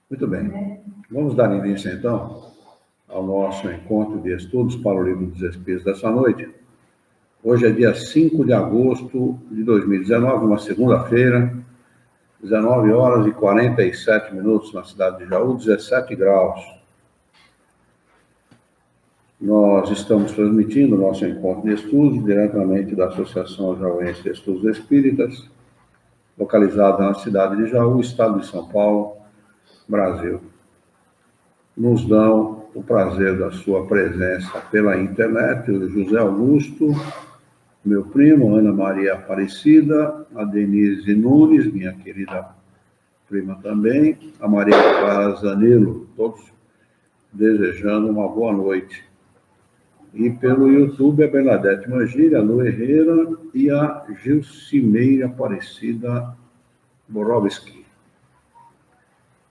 Muito bem. Vamos dar início, então, ao nosso encontro de estudos para o Livro dos Espíritos dessa noite. Hoje é dia 5 de agosto de 2019, uma segunda-feira, 19 horas e 47 minutos na cidade de Jaú, 17 graus. Nós estamos transmitindo o nosso encontro de estudos diretamente da Associação Jauense de Estudos Espíritas, localizada na cidade de Jaú, estado de São Paulo, Brasil. Nos dão o prazer da sua presença pela internet, o José Augusto, meu primo, Ana Maria Aparecida, a Denise Nunes, minha querida prima também, a Maria Clara Zanilo, todos desejando uma boa noite. E pelo YouTube, a Bernadette Mangília, a Lu Herrera e a Gilcimeira Aparecida Borowski.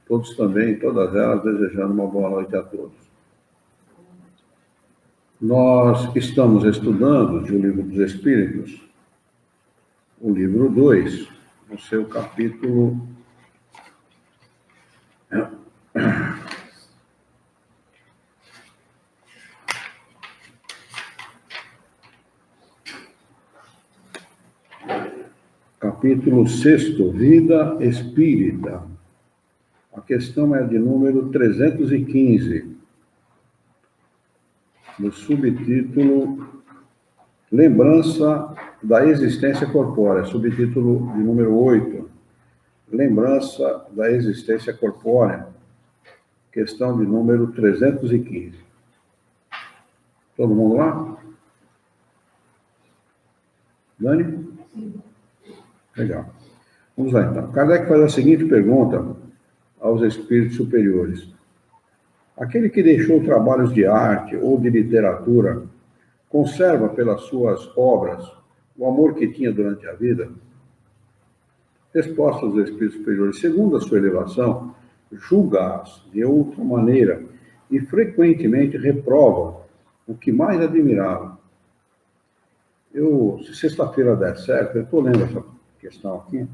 Todos também, todas elas, desejando uma boa noite a todos. Nós estamos estudando de O Livro dos Espíritos, o livro 2, no seu capítulo... Capítulo 6, Vida Espírita. A questão é de número 315, no subtítulo Lembrança da Existência Corpórea, subtítulo de número 8, Lembrança da Existência Corpórea, questão de número 315. Todo mundo lá? Dani? Legal. Vamos lá, então. Kardec faz a seguinte pergunta aos espíritos superiores. Aquele que deixou trabalhos de arte ou de literatura conserva pelas suas obras o amor que tinha durante a vida? Resposta dos espíritos superiores. Segundo a sua elevação, julga-as de outra maneira e frequentemente reprova o que mais admirava. Se sexta-feira der certo, eu estou lendo essa questão aqui,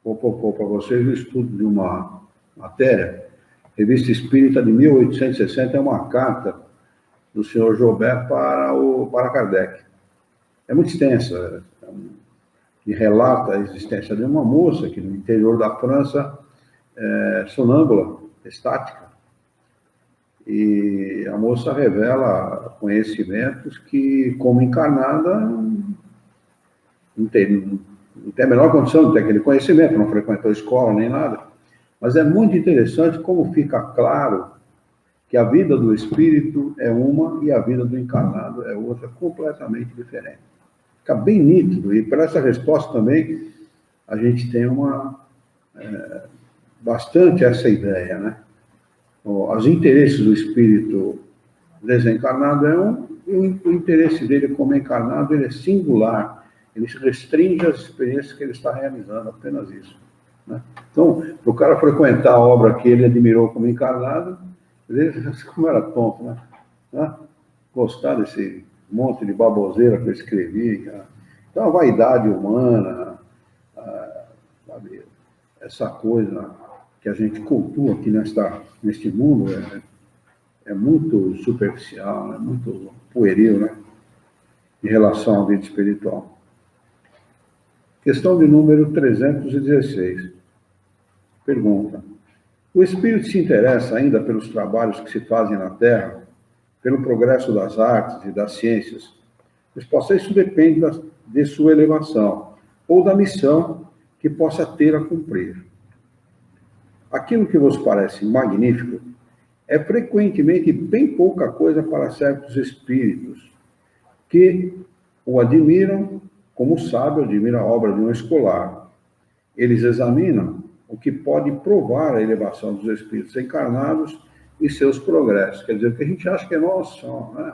vou propor para vocês o estudo de uma matéria, Revista Espírita de 1860, é uma carta do senhor Joubert para Kardec. É muito extensa, e relata a existência de uma moça que no interior da França é sonâmbula, estática, e a moça revela conhecimentos que, como encarnada, não tem a menor condição de ter aquele conhecimento, não frequentou escola nem nada. Mas é muito interessante como fica claro que a vida do espírito é uma e a vida do encarnado é outra, completamente diferente. Fica bem nítido, e por essa resposta também a gente tem bastante essa ideia, né? Os interesses do espírito desencarnado é um, e o interesse dele como encarnado ele é singular, ele se restringe às experiências que ele está realizando, apenas isso, né? Então, para o cara frequentar a obra que ele admirou como encarnado, ele, como era tonto, né? Gostar desse monte de baboseira que eu escrevi, cara. Então, a vaidade humana, sabe, essa coisa que a gente cultua aqui neste mundo é muito superficial, é muito pueril, né? Em relação à vida espiritual. Questão de número 316. Pergunta. O espírito se interessa ainda pelos trabalhos que se fazem na Terra, pelo progresso das artes e das ciências? Resposta: isso depende de sua elevação ou da missão que possa ter a cumprir. Aquilo que vos parece magnífico é frequentemente bem pouca coisa para certos espíritos que o admiram, como o sábio admira a obra de um escolar. Eles examinam o que pode provar a elevação dos espíritos encarnados e seus progressos. Quer dizer, o que a gente acha que é nosso, né?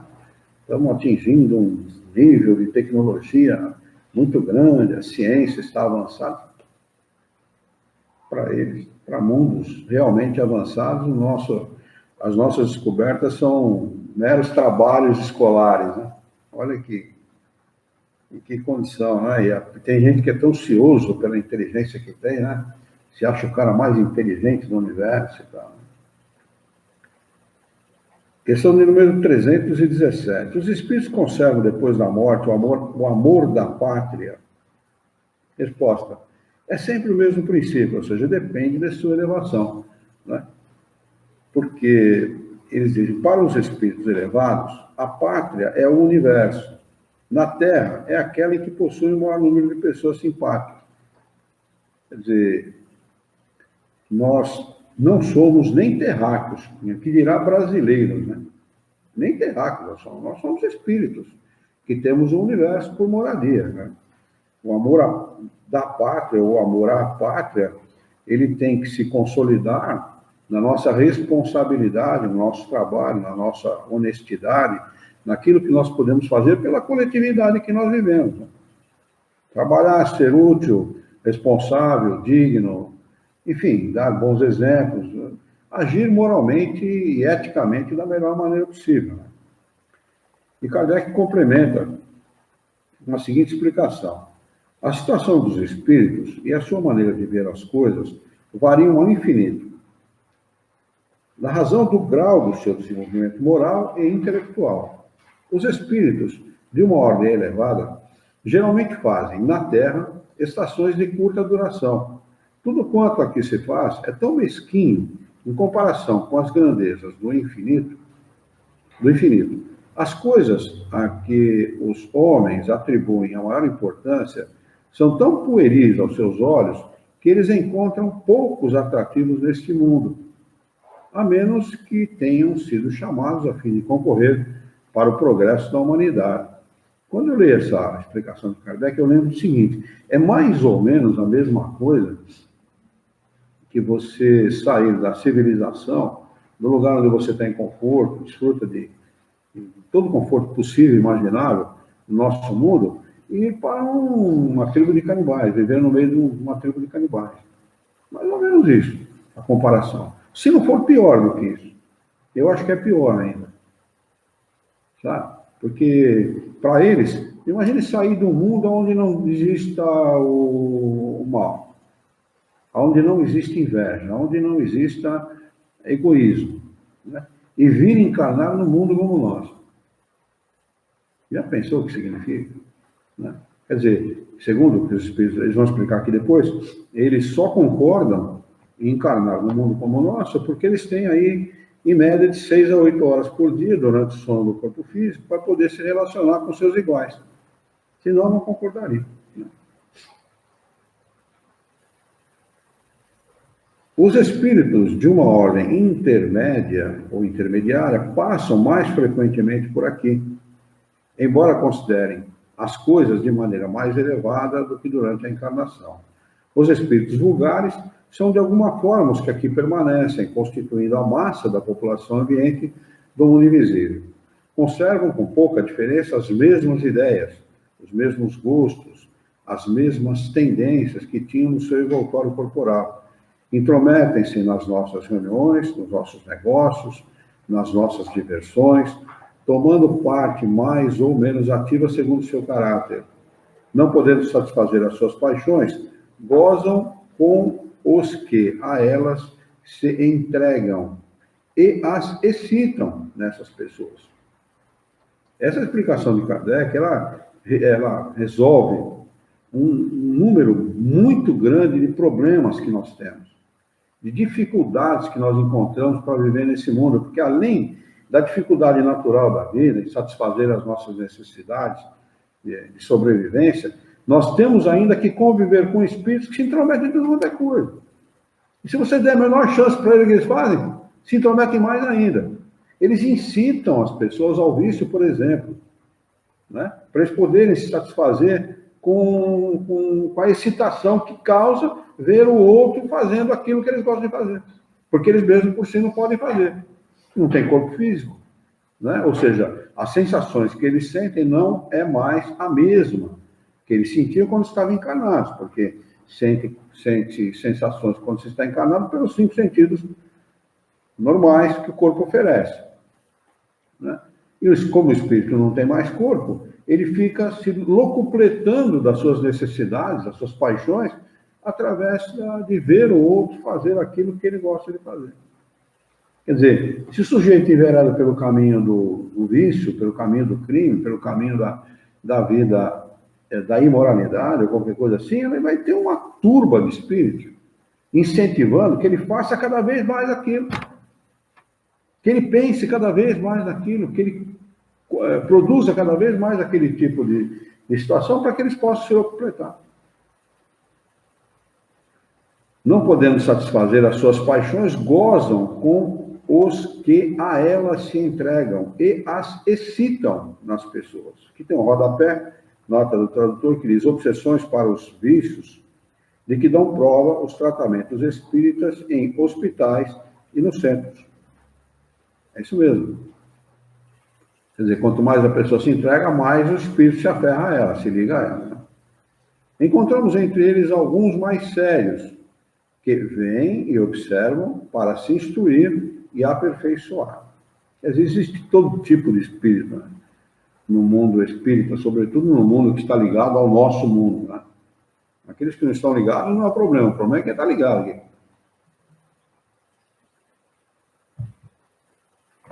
Estamos atingindo um nível de tecnologia muito grande, a ciência está avançada. Para eles, para mundos realmente avançados, as nossas descobertas são meros trabalhos escolares, né? Olha em que condição, né? E tem gente que é tão cioso pela inteligência que tem, né? se acha o cara mais inteligente do universo e tal. Questão de número 317. Os espíritos conservam depois da morte o amor da pátria? Resposta. É sempre o mesmo princípio, ou seja, depende da sua elevação. Né? Porque eles dizem, para os espíritos elevados, a pátria é o universo. Na Terra, é aquela em que possui o maior número de pessoas simpáticas. Quer dizer, nós não somos nem terráqueos, que dirá brasileiros, né? Nem terráqueos, nós somos espíritos, que temos o universo por moradia. Né? O amor da pátria, ou amor à pátria, ele tem que se consolidar na nossa responsabilidade, no nosso trabalho, na nossa honestidade, naquilo que nós podemos fazer pela coletividade que nós vivemos. Né? Trabalhar, ser útil, responsável, digno, enfim, dar bons exemplos, agir moralmente e eticamente da melhor maneira possível. Né? E Kardec complementa com a seguinte explicação. A situação dos espíritos e a sua maneira de ver as coisas variam ao infinito, na razão do grau do seu desenvolvimento moral e intelectual. Os espíritos de uma ordem elevada geralmente fazem, na Terra, estações de curta duração. Tudo quanto aqui se faz é tão mesquinho em comparação com as grandezas do infinito. As coisas a que os homens atribuem a maior importância são tão pueris aos seus olhos que eles encontram poucos atrativos neste mundo, a menos que tenham sido chamados a fim de concorrer para o progresso da humanidade. Quando eu leio essa explicação de Kardec, eu lembro do seguinte, é mais ou menos a mesma coisa que você sair da civilização, do lugar onde você tem conforto, desfruta de todo o conforto possível e imaginável no nosso mundo, e ir para uma tribo de canibais, viver no meio de uma tribo de canibais. Mais ou menos isso, a comparação. Se não for pior do que isso, eu acho que é pior ainda. Sabe? Porque, para eles, imagine sair de um mundo onde não exista o mal, onde não existe inveja, onde não exista egoísmo, né? E vir encarnar no mundo como nós. Já pensou o que significa? Né? Quer dizer, segundo o que os espíritos, eles vão explicar aqui depois, eles só concordam em encarnar no mundo como o nosso porque eles têm aí, em média, de 6 a 8 horas por dia, durante o sono do corpo físico, para poder se relacionar com seus iguais. Senão, não concordariam. Né? Os espíritos de uma ordem intermédia ou intermediária passam mais frequentemente por aqui, embora considerem as coisas de maneira mais elevada do que durante a encarnação. Os espíritos vulgares são de alguma forma os que aqui permanecem, constituindo a massa da população ambiente do mundo invisível. Conservam com pouca diferença as mesmas ideias, os mesmos gostos, as mesmas tendências que tinham no seu envoltório corporal. Intrometem-se nas nossas reuniões, nos nossos negócios, nas nossas diversões, tomando parte mais ou menos ativa segundo seu caráter. Não podendo satisfazer as suas paixões, gozam com os que a elas se entregam e as excitam nessas pessoas. Essa explicação de Kardec, ela resolve um número muito grande de problemas que nós temos, de dificuldades que nós encontramos para viver nesse mundo, porque além da dificuldade natural da vida, de satisfazer as nossas necessidades de sobrevivência, nós temos ainda que conviver com espíritos que se intrometem em tudo quanto é coisa. E se você der a menor chance para eles que eles fazem, se intrometem mais ainda. Eles incitam as pessoas ao vício, por exemplo, né? Para eles poderem se satisfazer com a excitação que causa ver o outro fazendo aquilo que eles gostam de fazer. Porque eles mesmos por si não podem fazer. Não tem corpo físico. Né? Ou seja, as sensações que eles sentem não é mais a mesma que eles sentiam quando estavam encarnados, porque sente sensações quando você está encarnado pelos 5 sentidos normais que o corpo oferece. Né? E como o espírito não tem mais corpo, ele fica se locupletando das suas necessidades, das suas paixões, através de ver o outro fazer aquilo que ele gosta de fazer. Quer dizer, se o sujeito envereda pelo caminho do vício, pelo caminho do crime, pelo caminho da vida, da imoralidade, ou qualquer coisa assim, ele vai ter uma turba de espíritos incentivando que ele faça cada vez mais aquilo, que ele pense cada vez mais naquilo, que ele produza cada vez mais aquele tipo de situação para que eles possam se completar. Não podendo satisfazer as suas paixões, gozam com os que a elas se entregam e as excitam nas pessoas. Aqui tem um rodapé, nota do tradutor, que diz: obsessões para os vícios, de que dão prova os tratamentos espíritas em hospitais e nos centros. É isso mesmo. Quer dizer, quanto mais a pessoa se entrega, mais o espírito se aferra a ela, se liga a ela. Encontramos entre eles alguns mais sérios, que vêm e observam para se instruir e aperfeiçoar. Existe todo tipo de espírito, né? No mundo espírita, sobretudo no mundo que está ligado ao nosso mundo. Né? Aqueles que não estão ligados não é problema, o problema é quem está ligado aqui.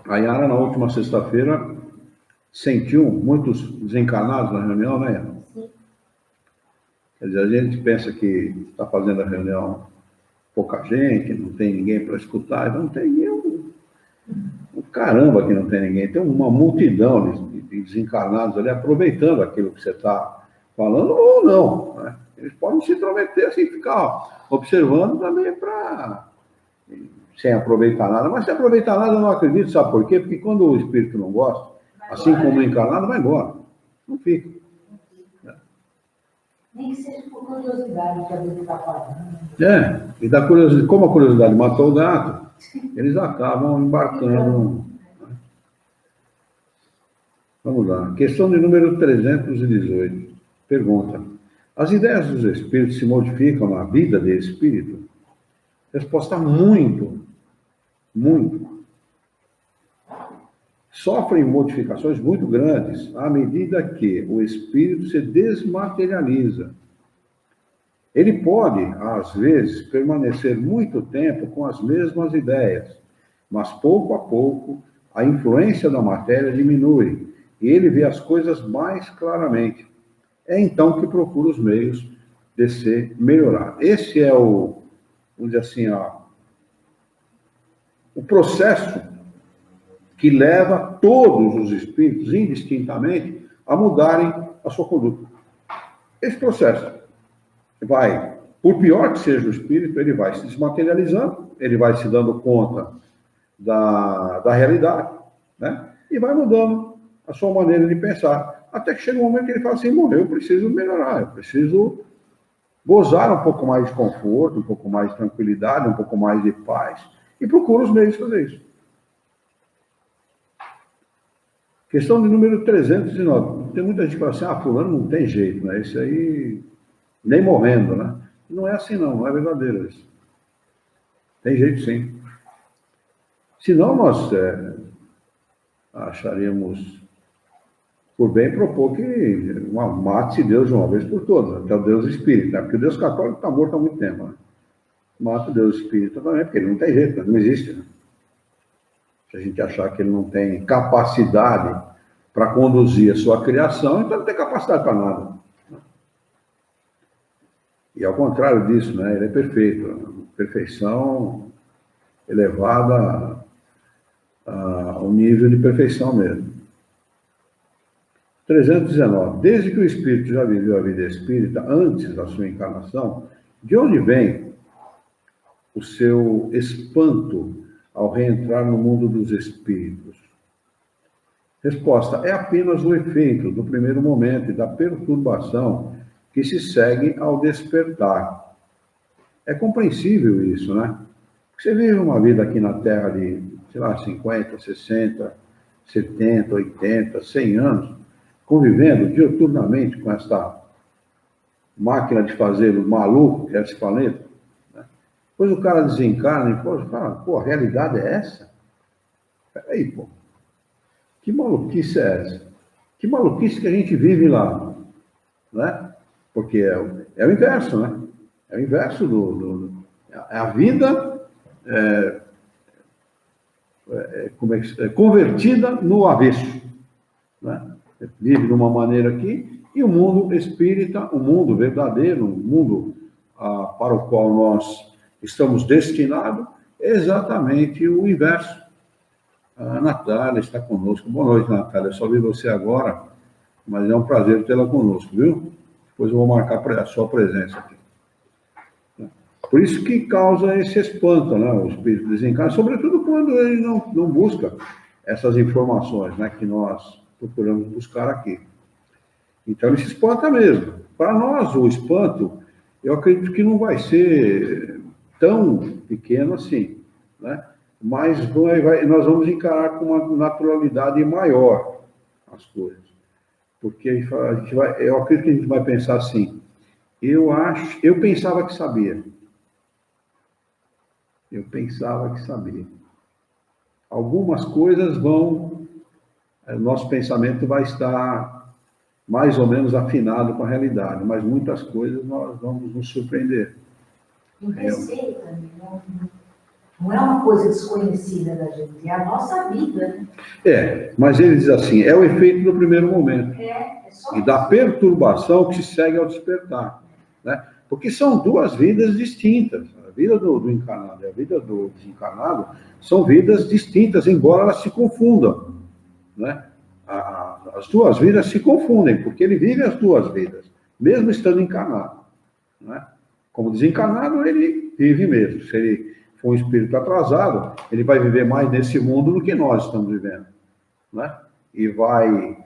A Yara, na última sexta-feira, sentiu muitos desencarnados na reunião, né, Yara? Sim. Quer dizer, a gente pensa que está fazendo a reunião pouca gente, não tem ninguém para escutar, não tem ninguém. Caramba que não tem ninguém. Tem uma multidão de desencarnados ali aproveitando aquilo que você está falando ou não. Né? Eles podem se intrometer assim, ficar observando também sem aproveitar nada. Mas sem aproveitar nada eu não acredito, sabe por quê? Porque quando o espírito não gosta, assim como o encarnado, vai embora. Não fica. Nem que seja por curiosidade que a gente está falando. E da curiosidade, como a curiosidade matou o gato, eles acabam embarcando. Vamos lá. Questão de número 318. Pergunta: as ideias dos espíritos se modificam na vida do espírito? Resposta: muito. Muito. Sofrem modificações muito grandes à medida que o espírito se desmaterializa. Ele pode, às vezes, permanecer muito tempo com as mesmas ideias, mas pouco a pouco a influência da matéria diminui e ele vê as coisas mais claramente. É então que procura os meios de se melhorar. Esse é vamos dizer assim, o processo que leva todos os espíritos, indistintamente, a mudarem a sua conduta. Esse processo vai, por pior que seja o espírito, ele vai se desmaterializando, ele vai se dando conta da realidade, né? E vai mudando a sua maneira de pensar. Até que chega um momento que ele fala assim: bom, eu preciso melhorar, eu preciso gozar um pouco mais de conforto, um pouco mais de tranquilidade, um pouco mais de paz, e procura os meios de fazer isso. Questão de número 309. Tem muita gente que fala assim: fulano não tem jeito, né? Esse aí, nem morrendo, né? Não é assim não é verdadeiro isso. Tem jeito sim. Senão nós acharíamos por bem propor que mate-se Deus de uma vez por todas, até o Deus espírita, né? Porque o Deus católico está morto há muito tempo. Né? Mata o Deus espírita também, porque ele não tem jeito, não existe. Né? Se a gente achar que ele não tem capacidade para conduzir a sua criação, então não tem capacidade para nada. E ao contrário disso, né? Ele é perfeito. Perfeição elevada ao nível de perfeição mesmo. 319. Desde que o espírito já viveu a vida espírita, antes da sua encarnação, de onde vem o seu espanto ao reentrar no mundo dos espíritos? Resposta: é apenas o efeito do primeiro momento e da perturbação que se segue ao despertar. É compreensível isso, né? Você vive uma vida aqui na Terra de, sei lá, 50, 60, 70, 80, 100 anos, convivendo diuturnamente com esta máquina de fazer o maluco, que é esse planeta. Né? Depois o cara desencarna e fala: pô, a realidade é essa? Peraí, pô. Que maluquice é essa? Que maluquice que a gente vive lá, né? Porque é o inverso, né? É o inverso a vida convertida no avesso, né? Vive de uma maneira aqui, e o mundo espírita, o mundo verdadeiro, o mundo para o qual nós estamos destinados, é exatamente o inverso. A Natália está conosco. Boa noite, Natália. Eu só vi você agora, mas é um prazer tê-la conosco, viu? Depois eu vou marcar a sua presença aqui. Por isso que causa esse espanto, né? O espírito desencarna, sobretudo quando ele não busca essas informações, né, que nós procuramos buscar aqui. Então ele se espanta mesmo. Para nós, o espanto, eu acredito que não vai ser tão pequeno assim, né? Mas nós vamos encarar com uma naturalidade maior as coisas. Porque eu acredito que a gente vai pensar assim, eu pensava que sabia. Eu pensava que sabia. Algumas coisas nosso pensamento vai estar mais ou menos afinado com a realidade, mas muitas coisas nós vamos nos surpreender. E o receio também, não é uma coisa desconhecida da gente, é a nossa vida, né? Mas ele diz assim, é o efeito do primeiro momento. É só E da perturbação que se segue ao despertar, né? Porque são duas vidas distintas. A vida do encarnado e a vida do desencarnado são vidas distintas, embora elas se confundam, né? As duas vidas se confundem, porque ele vive as duas vidas, mesmo estando encarnado, né? Como desencarnado, ele vive mesmo. Se ele for um espírito atrasado, ele vai viver mais nesse mundo do que nós estamos vivendo, né? E vai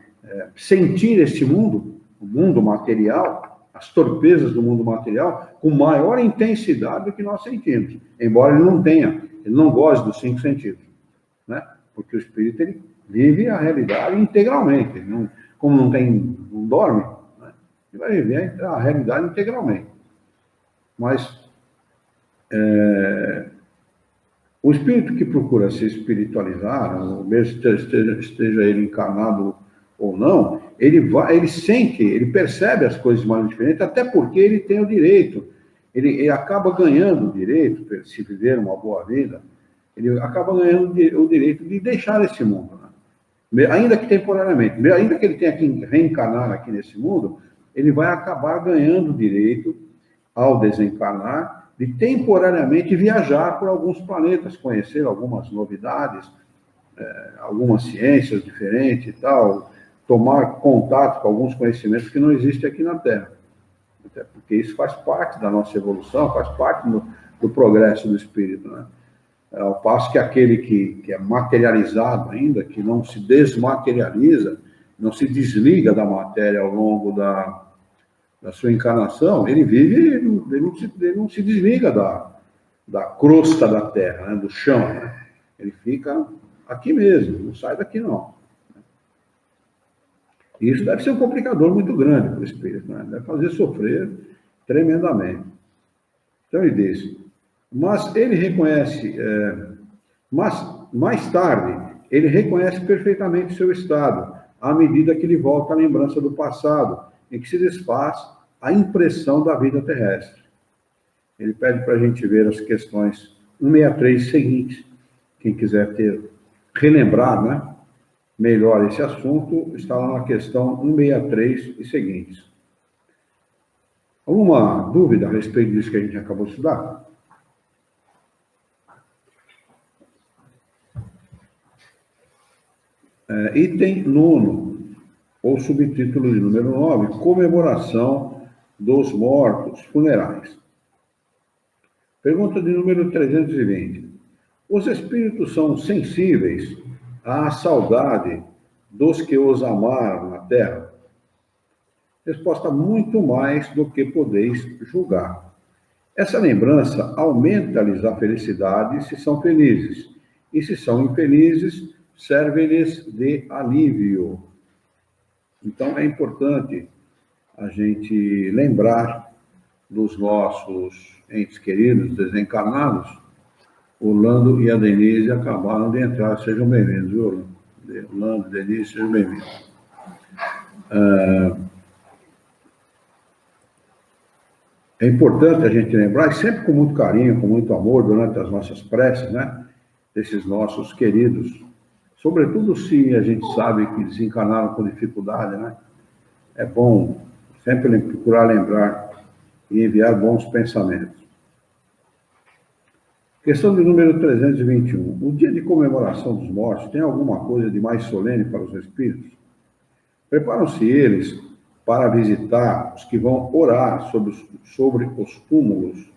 sentir este mundo, o mundo material, as torpezas do mundo material, com maior intensidade do que nós sentimos, embora ele não tenha, ele não goste dos 5 sentidos, né? Porque o espírito, ele vive a realidade integralmente, ele não, como não dorme, né? Ele vai viver a realidade integralmente. Mas o espírito que procura se espiritualizar, mesmo esteja ele encarnado ou não, ele sente, ele percebe as coisas mais diferentes, até porque ele tem o direito, ele acaba ganhando o direito, se viver uma boa vida, ele acaba ganhando o direito de deixar esse mundo, né? Ainda que temporariamente, ainda que ele tenha que reencarnar aqui nesse mundo, ele vai acabar ganhando o direito, ao desencarnar, de temporariamente viajar por alguns planetas, conhecer algumas novidades, algumas ciências diferentes e tal, tomar contato com alguns conhecimentos que não existem aqui na Terra. Até porque isso faz parte da nossa evolução, faz parte do progresso do espírito, né? Ao passo que aquele que é materializado ainda, que não se desmaterializa, não se desliga da matéria ao longo da sua encarnação, ele vive, ele não se desliga da crosta da terra, né, do chão, né? Ele fica aqui mesmo, não sai daqui não. E isso deve ser um complicador muito grande para o espírito, né? Deve fazer sofrer tremendamente. Então ele diz, mas ele reconhece, mas mais tarde, ele reconhece perfeitamente seu estado, à medida que ele volta à lembrança do passado, em que se desfaz a impressão da vida terrestre. Ele pede para a gente ver as questões 163 seguintes. Quem quiser relembrar, né, melhor esse assunto, está lá na questão 163 e seguintes. Alguma dúvida a respeito disso que a gente acabou de estudar? Item 9, ou subtítulo de número 9, comemoração dos mortos funerais. Pergunta de número 320. Os espíritos são sensíveis à saudade dos que os amaram na terra? Resposta: muito mais do que podeis julgar. Essa lembrança aumenta-lhes a felicidade se são felizes, e se são infelizes, serve-lhes de alívio. Então, é importante a gente lembrar dos nossos entes queridos, desencarnados. O Orlando e a Denise acabaram de entrar. Sejam bem-vindos, viu, Orlando, Denise, sejam bem-vindos. É importante a gente lembrar, e sempre com muito carinho, com muito amor, durante as nossas preces, né? Desses nossos queridos. Sobretudo se a gente sabe que desencarnaram com dificuldade, né? É bom sempre procurar lembrar e enviar bons pensamentos. Questão de número 321. O dia de comemoração dos mortos tem alguma coisa de mais solene para os espíritos? Preparam-se eles para visitar os que vão orar sobre os túmulos?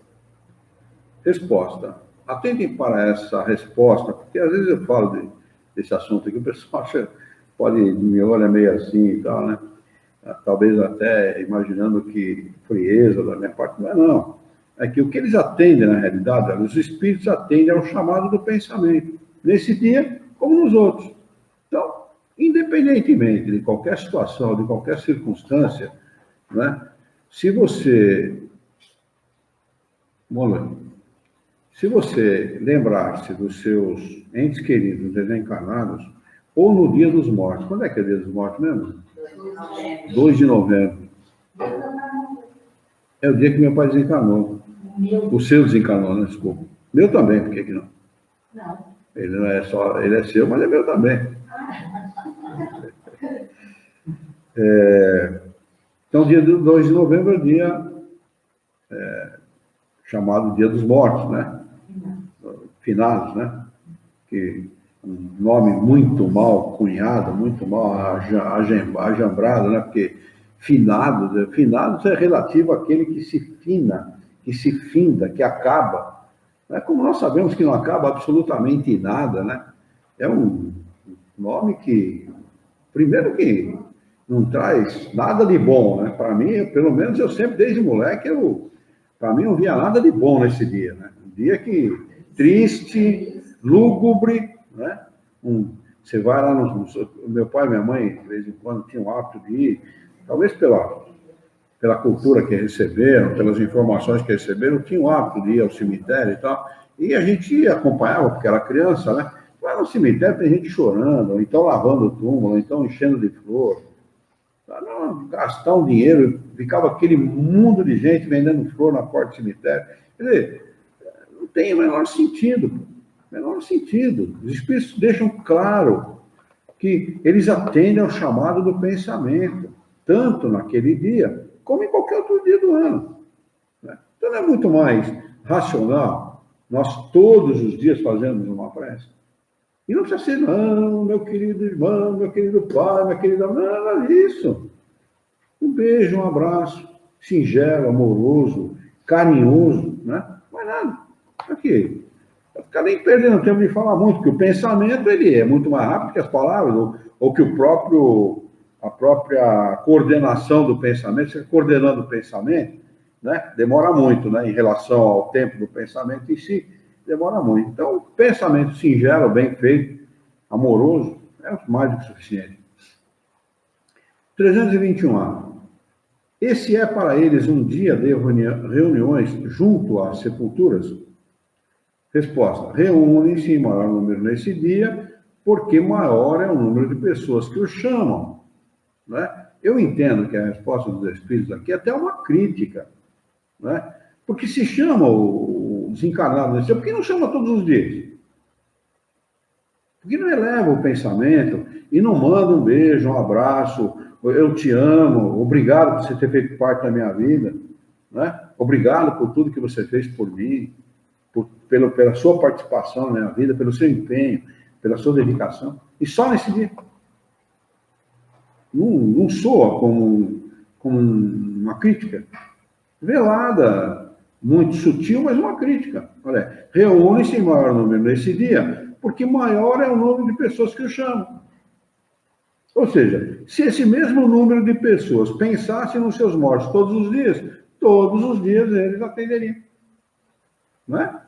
Resposta. Atentem para essa resposta, porque às vezes eu falo desse assunto aqui, o pessoal acha, me olha meio assim e tal, né? Talvez até imaginando que frieza da minha parte, mas não. É que o que eles atendem, na realidade, os espíritos atendem ao chamado do pensamento, nesse dia como nos outros. Então, independentemente de qualquer situação, de qualquer circunstância, né, se você lembrar-se dos seus entes queridos desencarnados, ou no dia dos mortos, quando é que é o dia dos mortos mesmo? 2 de novembro. É o dia que meu pai desencarnou. O seu desencarnou, né? Desculpa. Meu também, por que não? Não. Ele não é só, ele é seu, mas é meu também. Então, dia 2 de novembro é o dia chamado Dia dos Mortos, né? Finados, né? Que um nome muito mal cunhado, muito mal ajambrado, né? Porque finados é relativo àquele que se fina, que se finda, que acaba. Né? Como nós sabemos que não acaba absolutamente nada, né? É um nome que, primeiro que não traz nada de bom, né? Para mim, pelo menos eu sempre, desde moleque, para mim não via nada de bom nesse dia, né? Um dia que triste, lúgubre, né? Você vai lá meu pai e minha mãe, de vez em quando, tinham o hábito de ir, talvez pela cultura que receberam, pelas informações que receberam, tinham o hábito de ir ao cemitério e tal, e a gente acompanhava, porque era criança, né? Lá no cemitério tem gente chorando, ou então lavando o túmulo, ou então enchendo de flor. Para não gastar um dinheiro, ficava aquele mundo de gente vendendo flor na porta do cemitério. Quer dizer, não tem o menor sentido. Menor sentido. Os espíritos deixam claro que eles atendem ao chamado do pensamento, tanto naquele dia, como em qualquer outro dia do ano. Né? Então não é muito mais racional nós todos os dias fazemos uma prece. E não precisa ser, não, meu querido irmão, meu querido pai, minha querida mãe, nada disso. Um beijo, um abraço, singelo, amoroso, carinhoso, né? Não é nada. Aqui, vai ficar nem perdendo tempo de falar muito, porque o pensamento ele é muito mais rápido que as palavras, ou que a própria coordenação do pensamento, você coordenando o pensamento, né? Demora muito, né? Em relação ao tempo do pensamento em si, demora muito. Então, pensamento singelo, bem feito, amoroso, é mais do que suficiente. 321A. Esse é para eles um dia de reuniões junto às sepulturas? Resposta. Reúnem-se em maior número nesse dia, porque maior é o número de pessoas que o chamam. Né? Eu entendo que a resposta dos espíritos aqui é até uma crítica. Né? Porque se chama o desencarnado nesse dia, por que não chama todos os dias? Por que não eleva o pensamento e não manda um beijo, um abraço, eu te amo, obrigado por você ter feito parte da minha vida, né? Obrigado por tudo que você fez por mim, pela sua participação na minha vida, pelo seu empenho, pela sua dedicação. E só nesse dia. Não soa como uma crítica velada, muito sutil, mas uma crítica. Olha, reúne-se em maior número nesse dia, porque maior é o número de pessoas que o chamam. Ou seja, se esse mesmo número de pessoas pensassem nos seus mortos todos os dias eles atenderiam. Não é?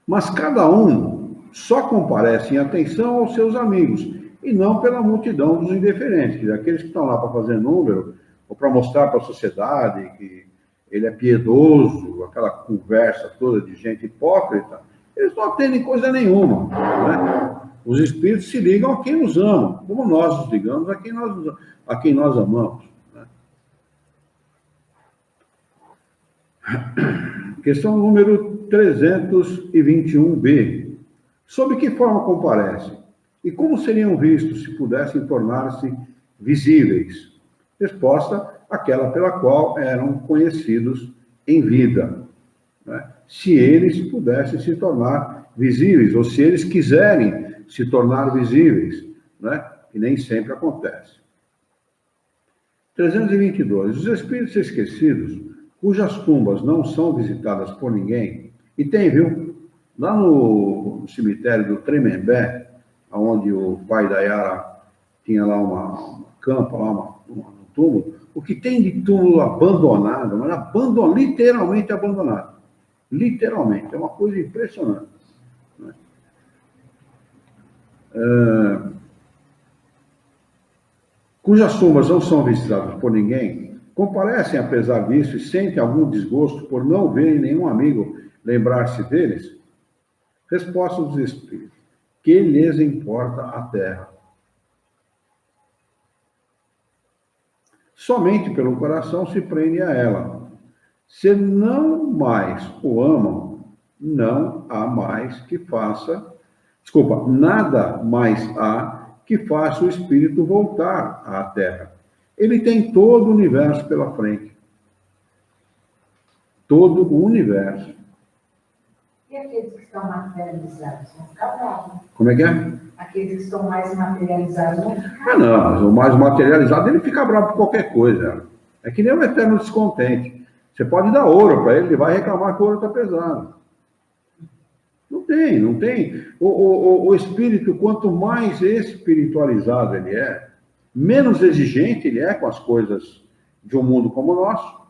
Mas cada um só comparece em atenção aos seus amigos, e não pela multidão dos indiferentes, aqueles que estão lá para fazer número, ou para mostrar para a sociedade que ele é piedoso, aquela conversa toda de gente hipócrita, eles não atendem coisa nenhuma. Né? Os espíritos se ligam a quem nos ama, como nós nos ligamos a quem nós amamos. Né? Questão número 321b. Sob que forma comparecem? E como seriam vistos se pudessem tornar-se visíveis? Resposta: aquela pela qual eram conhecidos em vida. Né? Se eles pudessem se tornar visíveis, ou se eles quiserem se tornar visíveis, né? Que nem sempre acontece. 322. Os espíritos esquecidos, cujas tumbas não são visitadas por ninguém, e tem, viu? Lá no cemitério do Tremembé, onde o pai da Yara tinha lá uma campa, lá um túmulo, o que tem de túmulo abandonado, mas literalmente abandonado. Literalmente, é uma coisa impressionante. Né? Cujas tumbas não são visitadas por ninguém, comparecem apesar disso e sentem algum desgosto por não verem nenhum amigo lembrar-se deles? Resposta dos espíritos: que lhes importa a terra? Somente pelo coração se prende a ela. Se não mais o amam, não há mais que faça, nada mais há que faça o espírito voltar à terra. Ele tem todo o universo pela frente. Todo o universo. E aqueles que estão materializados vão ficar bravos. Como é que é? Aqueles que estão mais materializados vão ficar. Ah, não, mas o mais materializado, ele fica bravo por qualquer coisa. É que nem o eterno descontente. Você pode dar ouro para ele vai reclamar que o ouro está pesado. Não tem. O espírito, quanto mais espiritualizado ele é, menos exigente ele é com as coisas de um mundo como o nosso.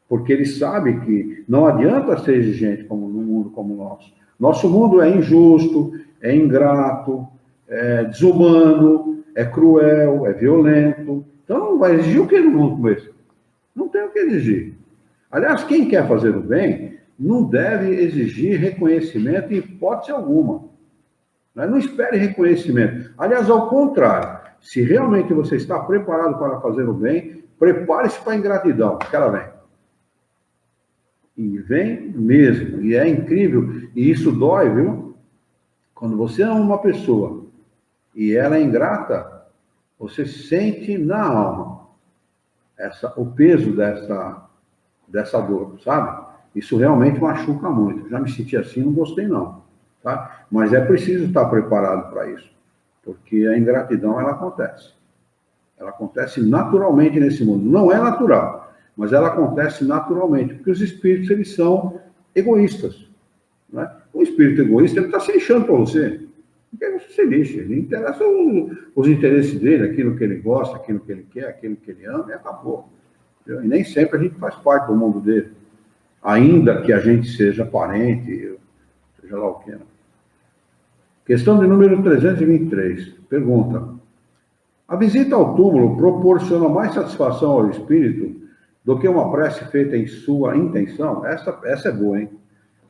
Porque ele sabe que não adianta ser exigente num mundo como o nosso. Nosso mundo é injusto, é ingrato, é desumano, é cruel, é violento. Então, não vai exigir o que no mundo como esse? Não tem o que exigir. Aliás, quem quer fazer o bem não deve exigir reconhecimento em hipótese alguma. Não espere reconhecimento. Aliás, ao contrário, se realmente você está preparado para fazer o bem, prepare-se para a ingratidão, porque ela vem. E vem mesmo. E é incrível. E isso dói, viu? Quando você ama uma pessoa e ela é ingrata, você sente na alma o peso dessa dor, sabe? Isso realmente machuca muito. Já me senti assim, não gostei não. Tá? Mas é preciso estar preparado para isso. Porque a ingratidão, ela acontece. Ela acontece naturalmente nesse mundo. Não é natural, mas ela acontece naturalmente. Porque os espíritos, eles são egoístas. Né? O espírito egoísta, ele está se lixando para você. Não quer que você se lixe. Ele interessa os interesses dele, aquilo que ele gosta, aquilo que ele quer, aquilo que ele ama, e acabou. Entendeu? E nem sempre a gente faz parte do mundo dele. Ainda que a gente seja parente, seja lá o que. Questão de número 323. Pergunta: a visita ao túmulo proporciona mais satisfação ao espírito do que uma prece feita em sua intenção? Essa é boa, hein?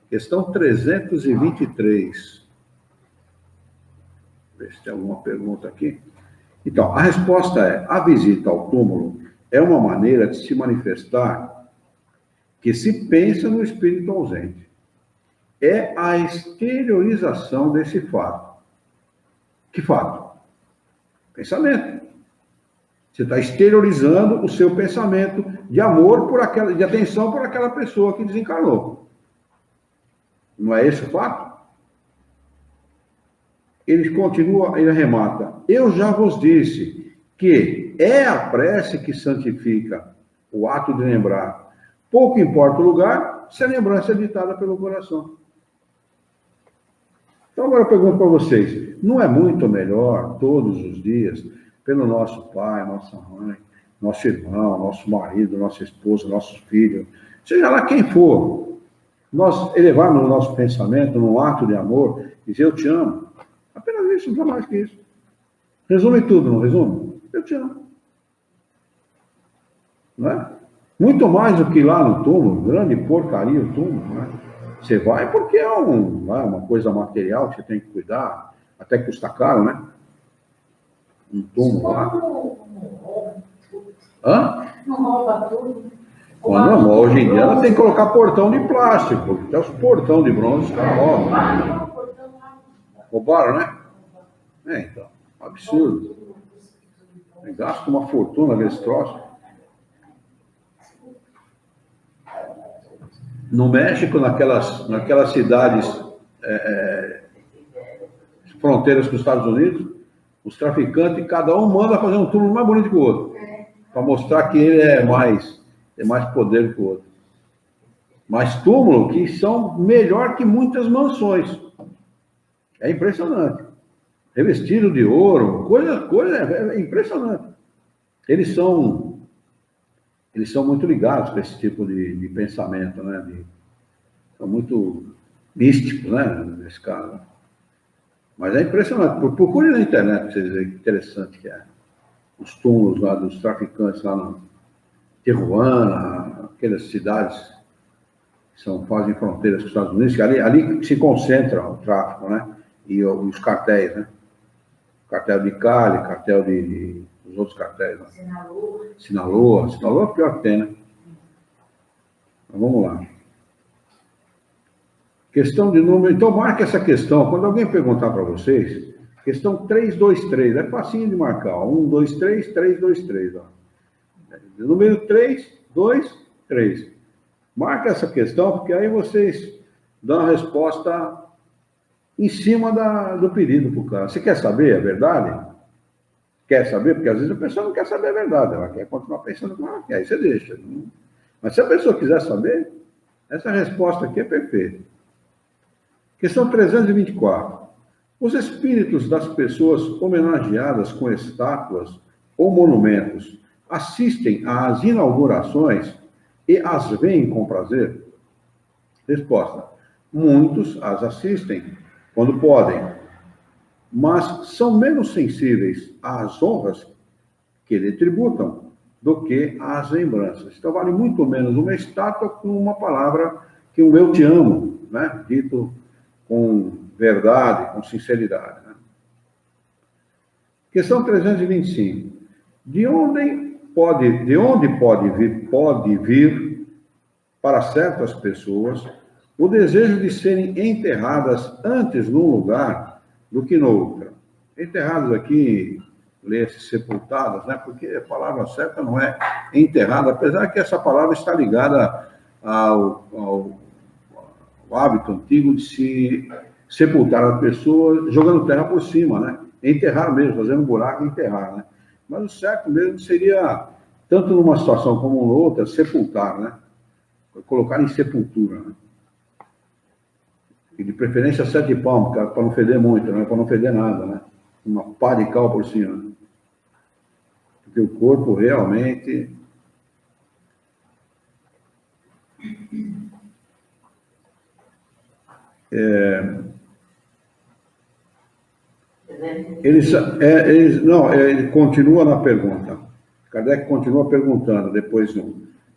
Questão 323. Ver se tem alguma pergunta aqui. Então, a resposta é: a visita ao túmulo é uma maneira de se manifestar que se pensa no espírito ausente. É a exteriorização desse fato. Que fato? Pensamento. Você está exteriorizando o seu pensamento de amor de atenção por aquela pessoa que desencarnou. Não é esse o fato? Ele continua, ele arremata: eu já vos disse que é a prece que santifica o ato de lembrar. Pouco importa o lugar, se a lembrança é ditada pelo coração. Então, agora eu pergunto para vocês: não é muito melhor, todos os dias, pelo nosso pai, nossa mãe, nosso irmão, nosso marido, nossa esposa, nosso filho, seja lá quem for, nós elevarmos o nosso pensamento num ato de amor, dizer eu te amo? Apenas isso, não dá mais que isso. Resume tudo, não resume? Eu te amo. Não é? Muito mais do que lá no túmulo, grande porcaria o túmulo, né? Você vai porque é uma coisa material que você tem que cuidar, até custa caro, né? Um túmulo lá. Hã? Não rouba tudo. Não, hoje em dia ela tem que colocar portão de plástico, porque até os portão de bronze estão roubando. Roubaram, né? Então, absurdo. Gasta uma fortuna nesse troço. No México, naquelas cidades fronteiras com os Estados Unidos, os traficantes, cada um manda fazer um túmulo mais bonito que o outro, para mostrar que ele é mais poder que o outro. Mas túmulos que são melhor que muitas mansões. É impressionante. Revestido de ouro, coisa impressionante. Eles são muito ligados com esse tipo de pensamento, né? São muito místicos, né? Nesse caso. Mas é impressionante. Procure na internet para vocês verem que interessante que é. Os túmulos lá dos traficantes lá no Tijuana, aquelas cidades que fazem fronteiras com os Estados Unidos, que ali se concentra o tráfico, né? E os cartéis, né? Cartel de Cali, cartel dos outros cartéis. Né? Sinaloa é o pior que tem, né? Mas vamos lá. Questão de número. Então, marque essa questão. Quando alguém perguntar para vocês, questão 323. É facinho de marcar. 1, 2, 3, 3, 2, 3. Ó. Número 3, 2, 3. Marca essa questão, porque aí vocês dão a resposta em cima do pedido para o cara. Você quer saber a verdade? Quer saber? Porque às vezes a pessoa não quer saber a verdade. Ela quer continuar pensando como ela quer. Aí você deixa. Mas se a pessoa quiser saber, essa resposta aqui é perfeita. Questão 324. Os espíritos das pessoas homenageadas com estátuas ou monumentos assistem às inaugurações e as veem com prazer? Resposta. Muitos as assistem quando podem, mas são menos sensíveis às honras que lhe tributam do que às lembranças. Então vale muito menos uma estátua com uma palavra que um eu te amo, né? Dito com verdade, com sinceridade. Né? Questão 325. De onde pode vir para certas pessoas o desejo de serem enterradas antes num lugar do que no outro? Enterradas aqui, lê-se sepultadas, né? Porque a palavra certa não é enterrada, apesar que essa palavra está ligada ao hábito antigo de se sepultar a pessoa jogando terra por cima, né? Enterrar mesmo, fazendo um buraco e enterrar, né? Mas o certo mesmo seria, tanto numa situação como em outra, sepultar, né? Colocar em sepultura, né? E de preferência 7 palmos, para não feder muito, né? Para não feder nada, né? Uma pá de cal por cima. Né? Porque o corpo realmente... Ele continua na pergunta. Kardec continua perguntando, depois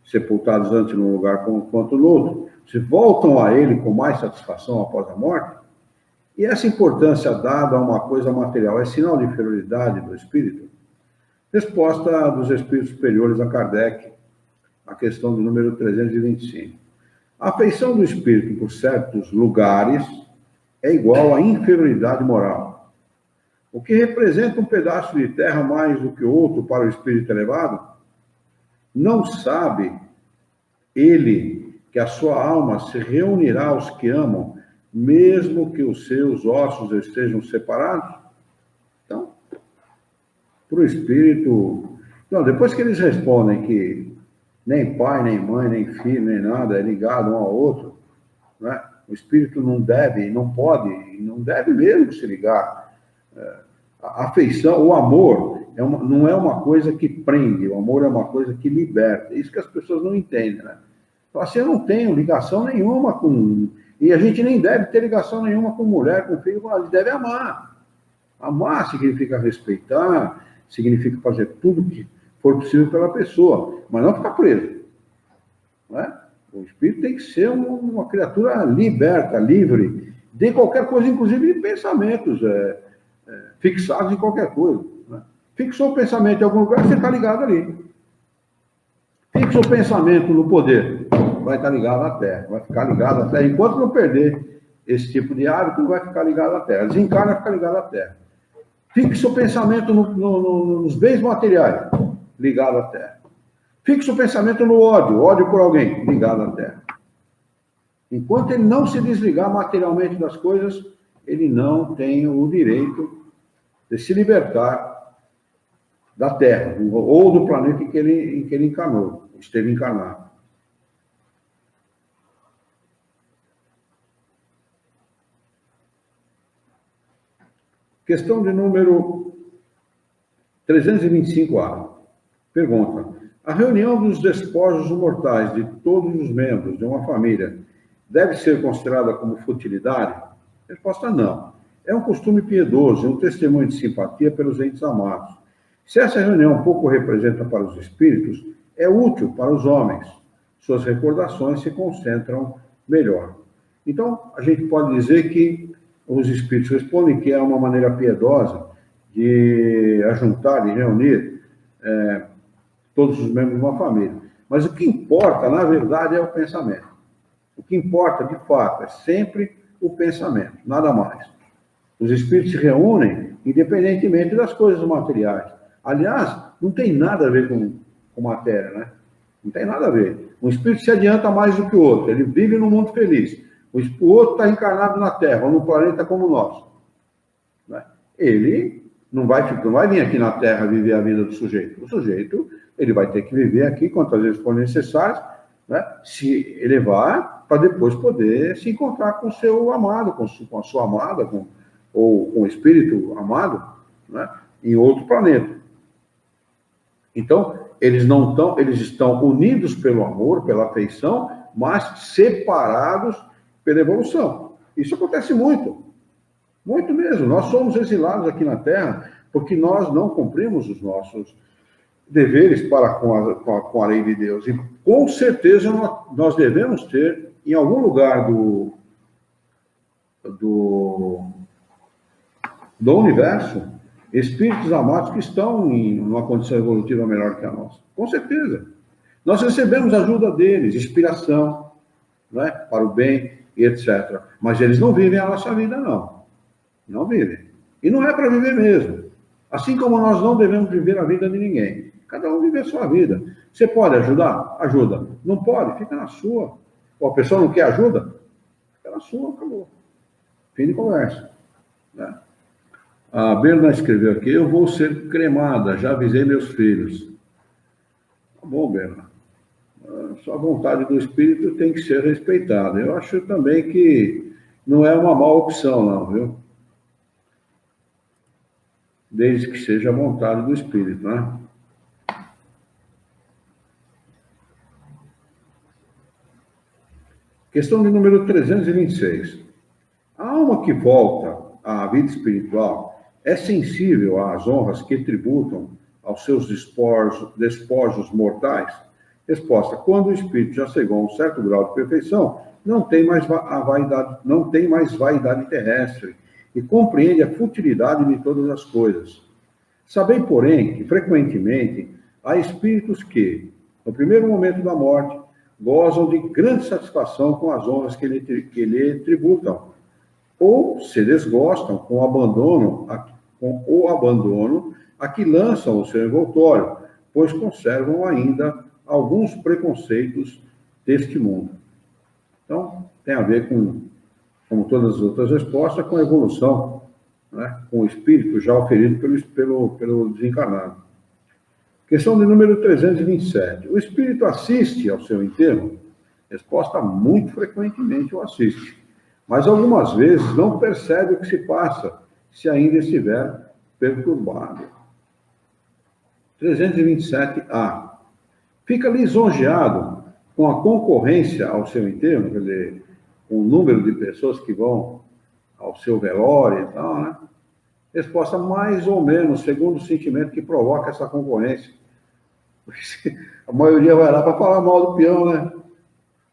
sepultados antes num lugar quanto no outro, se voltam a ele com mais satisfação após a morte? E essa importância dada a uma coisa material é sinal de inferioridade do espírito? Resposta dos espíritos superiores a Kardec, a questão do número 325. A afeição do espírito por certos lugares é igual à inferioridade moral. O que representa um pedaço de terra mais do que outro para o espírito elevado? Não sabe ele que a sua alma se reunirá aos que amam, mesmo que os seus ossos estejam separados? Então, para o espírito... Não, depois que eles respondem que nem pai, nem mãe, nem filho, nem nada é ligado um ao outro, né? O espírito não deve, não pode, não deve mesmo se ligar. A afeição, o amor, não é uma coisa que prende, o amor é uma coisa que liberta. Isso que as pessoas não entendem, né? Então, assim, eu não tenho ligação nenhuma com... E a gente nem deve ter ligação nenhuma com mulher, com filho, a gente deve amar. Amar significa respeitar, significa fazer tudo que for possível pela pessoa, mas não ficar preso. Não é? O espírito tem que ser uma criatura liberta, livre, de qualquer coisa, inclusive de pensamentos fixados em qualquer coisa. Né? Fixou o pensamento em algum lugar, você está ligado ali. Fixa o pensamento no poder, vai estar ligado à Terra, vai ficar ligado à Terra. Enquanto não perder esse tipo de hábito, vai ficar ligado à Terra. Desencarna, fica ligado à Terra. Fixa o pensamento nos bens materiais, ligado à Terra. Fixa o pensamento no ódio, ódio por alguém, ligado à Terra. Enquanto ele não se desligar materialmente das coisas, ele não tem o direito de se libertar da Terra, ou do planeta em que ele encarnou, esteve encarnado. Questão de número 325A. Pergunta: a reunião dos despojos mortais de todos os membros de uma família deve ser considerada como futilidade? Resposta: não. É um costume piedoso, um testemunho de simpatia pelos entes amados. Se essa reunião pouco representa para os espíritos, é útil para os homens. Suas recordações se concentram melhor. Então, a gente pode dizer que os espíritos respondem que é uma maneira piedosa de ajuntar, de reunir todos os membros de uma família. Mas o que importa, na verdade, é o pensamento. O que importa, de fato, é sempre o pensamento, nada mais. Os espíritos se reúnem independentemente das coisas materiais. Aliás, não tem nada a ver com matéria, né? Não tem nada a ver. Um espírito se adianta mais do que o outro. Ele vive num mundo feliz. O outro está encarnado na Terra, ou no planeta como o nosso. Né? Ele não vai vir aqui na Terra viver a vida do sujeito. O sujeito, ele vai ter que viver aqui quantas vezes for necessário, né? Se elevar para depois poder se encontrar com o seu amado, com a sua amada, ou com o espírito amado, né? Em outro planeta. Então, eles estão unidos pelo amor, pela afeição, mas separados pela evolução. Isso acontece muito. Muito mesmo. Nós somos exilados aqui na Terra porque nós não cumprimos os nossos deveres para com a lei de Deus. E, com certeza, nós devemos ter, em algum lugar do universo, espíritos amados que estão em uma condição evolutiva melhor que a nossa. Com certeza. Nós recebemos ajuda deles, inspiração, né, para o bem e etc. Mas eles não vivem a nossa vida, não. Não vivem. E não é para viver mesmo. Assim como nós não devemos viver a vida de ninguém. Cada um vive a sua vida. Você pode ajudar? Ajuda. Não pode? Fica na sua. Ou a pessoa não quer ajuda? Fica na sua, acabou. Fim de conversa. Né? A Berna escreveu aqui: eu vou ser cremada, já avisei meus filhos. Tá bom, Berna. Sua vontade do espírito tem que ser respeitada. Eu acho também que não é uma má opção, não, viu? Desde que seja a vontade do espírito, né? Questão de número 326. A alma que volta à vida espiritual é sensível às honras que tributam aos seus despojos mortais? Resposta: quando o espírito já chegou a um certo grau de perfeição, não tem mais vaidade terrestre e compreende a futilidade de todas as coisas. Sabei, porém, que frequentemente há espíritos que, no primeiro momento da morte, gozam de grande satisfação com as honras que lhe tributam, ou se desgostam com o abandono a que lançam o seu envoltório, pois conservam ainda alguns preconceitos deste mundo. Então, tem a ver com, como todas as outras respostas, com a evolução, né? Com o espírito já oferido pelo desencarnado. Questão de número 327. O espírito assiste ao seu enterro? Resposta: muito frequentemente o assiste. Mas algumas vezes não percebe o que se passa, se ainda estiver perturbado. 327A. Fica lisonjeado com a concorrência ao seu enterro, quer dizer, com o número de pessoas que vão ao seu velório e tal, né? Resposta: mais ou menos, segundo o sentimento que provoca essa concorrência. A maioria vai lá para falar mal do peão, né?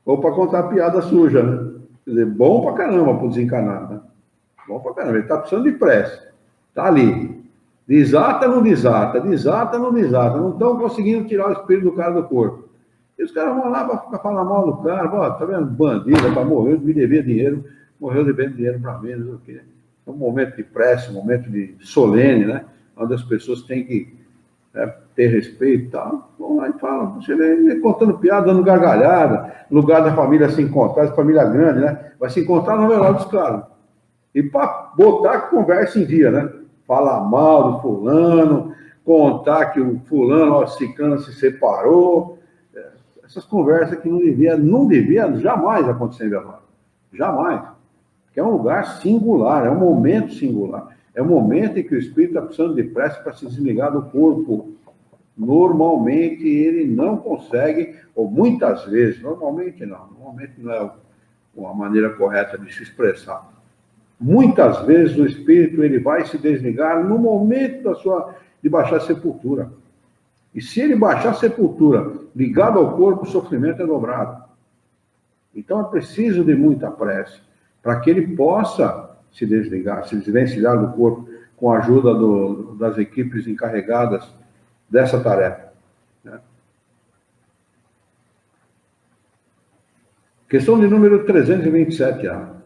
Ou para contar piada suja, né? Quer dizer, bom pra caramba para o desencarnado, né? Bom pra caramba, ele está precisando de prece. Está ali. Desata, não desata, desata, não desata. Não estão conseguindo tirar o espírito do cara do corpo. E os caras vão lá para ficar falando mal do cara, ó, tá vendo? Bandido, morreu, me devia dinheiro, morreu devendo dinheiro para mim, não sei o quê. É um momento de prece, um momento de solene, né? Onde as pessoas têm que ter respeito e tal. Vão lá e falam, você vem contando piada, dando gargalhada, lugar da família se encontrar, família grande, né? Vai se encontrar no velório dos caras. E para botar a conversa em dia, né? Falar mal do fulano, contar que o fulano, ó, ciclano se separou. Essas conversas que não devia jamais acontecer em velório. Jamais. Porque é um lugar singular, é um momento singular. É um momento em que o espírito está precisando de pressa para se desligar do corpo. Normalmente ele não consegue, ou muitas vezes, normalmente não é uma maneira correta de se expressar. Muitas vezes o espírito ele vai se desligar no momento de baixar a sepultura. E se ele baixar a sepultura ligado ao corpo, o sofrimento é dobrado. Então é preciso de muita prece para que ele possa se desligar, se desvencilhar do corpo com a ajuda das equipes encarregadas dessa tarefa. Né? Questão de número 327A.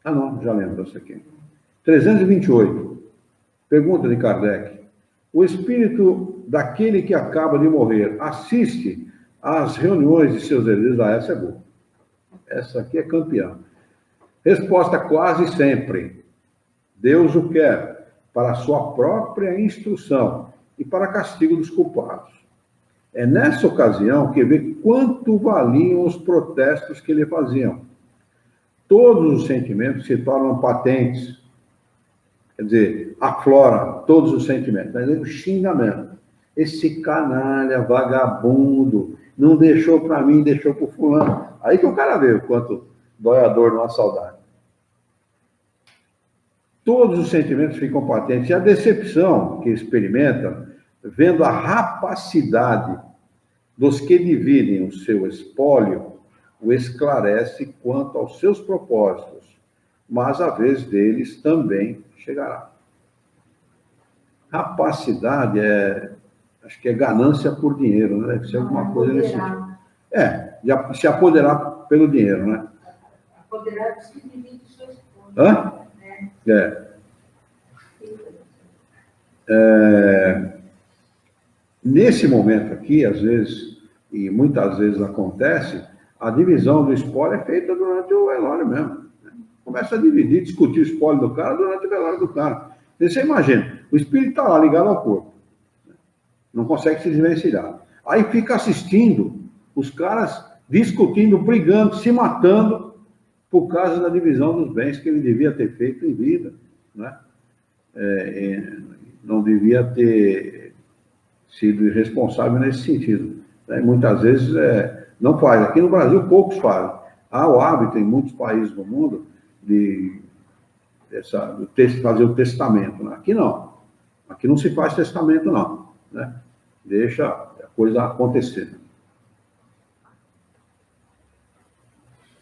Ah, não, já lembro dessa aqui. 328. Pergunta de Kardec. O espírito daquele que acaba de morrer assiste às reuniões de seus herdeiros? Essa é boa. Essa aqui é campeã. Resposta: quase sempre. Deus o quer para a sua própria instrução e para castigo dos culpados. É nessa ocasião que vê quanto valiam os protestos que lhe faziam. Todos os sentimentos se tornam patentes. Quer dizer, aflora todos os sentimentos. Mas o xingamento. Esse canalha, vagabundo, não deixou para mim, deixou para o fulano. Aí que o cara vê o quanto dói a dor numa saudade. Todos os sentimentos ficam patentes. E a decepção que experimenta, vendo a rapacidade dos que dividem o seu espólio, o esclarece quanto aos seus propósitos, mas a vez deles também chegará. Rapacidade acho que é ganância por dinheiro, né? Deve ser alguma coisa nesse sentido. Se apoderar pelo dinheiro, né? Apoderar dos que dividem o seu espólio. Hã? Nesse momento aqui, às vezes, e muitas vezes acontece, a divisão do espólio é feita durante o velório mesmo. Começa a dividir, discutir o espólio do cara durante o velório do cara. E você imagina, o espírito está lá ligado ao corpo, não consegue se desvencilhar. Aí fica assistindo os caras discutindo, brigando, se matando por causa da divisão dos bens que ele devia ter feito em vida, né? Não devia ter sido irresponsável nesse sentido. Né? Muitas vezes não faz. Aqui no Brasil, poucos fazem. Há o hábito em muitos países do mundo de fazer o testamento. Né? Aqui não. Aqui não se faz testamento, não. Né? Deixa a coisa acontecer.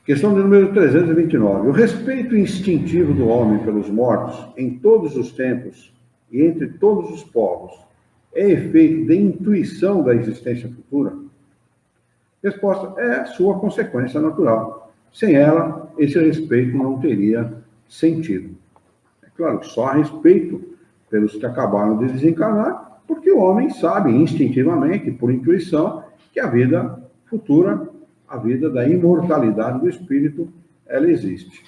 Questão de número 329. O respeito instintivo do homem pelos mortos, em todos os tempos e entre todos os povos, é efeito de intuição da existência futura? Resposta: é sua consequência natural. Sem ela, esse respeito não teria sentido. É claro, só respeito pelos que acabaram de desencarnar, porque o homem sabe instintivamente, por intuição, que a vida futura, a vida da imortalidade do espírito, ela existe.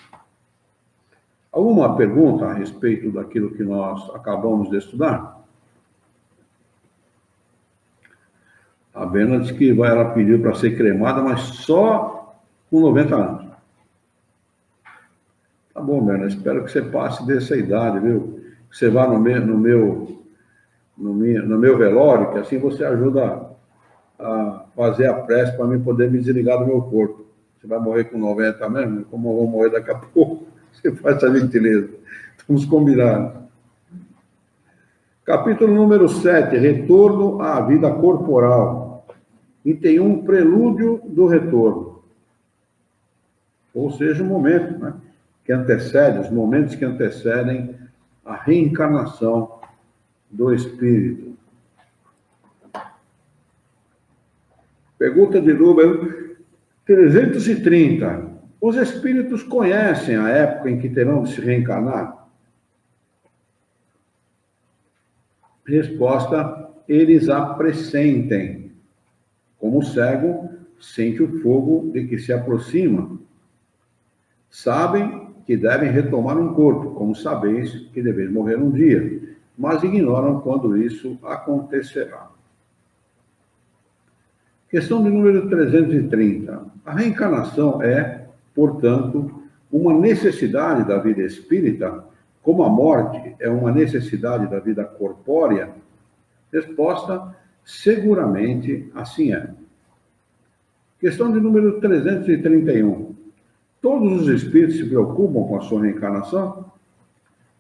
Alguma pergunta a respeito daquilo que nós acabamos de estudar? A Bena disse que ela pediu para ser cremada, mas só com 90 anos. Tá bom, Bena, espero que você passe dessa idade, viu? Que você vá no meu velório, que assim você ajuda a fazer a prece para mim poder me desligar do meu corpo. Você vai morrer com 90 mesmo? Como eu vou morrer daqui a pouco? Você faz essa gentileza. Estamos combinados. Capítulo número 7, retorno à vida corporal. E tem um prelúdio do retorno. Ou seja, o momento, né, que antecede, os momentos que antecedem a reencarnação do espírito. Pergunta de número 330. Os espíritos conhecem a época em que terão de se reencarnar? Resposta: eles a pressentem. Como o cego sente o fogo de que se aproxima. Sabem que devem retomar um corpo, como sabeis que deveis morrer um dia, mas ignoram quando isso acontecerá. Questão de número 330. A reencarnação é, portanto, uma necessidade da vida espírita, como a morte é uma necessidade da vida corpórea? Resposta: seguramente assim é. Questão de número 331. Todos os espíritos se preocupam com a sua reencarnação?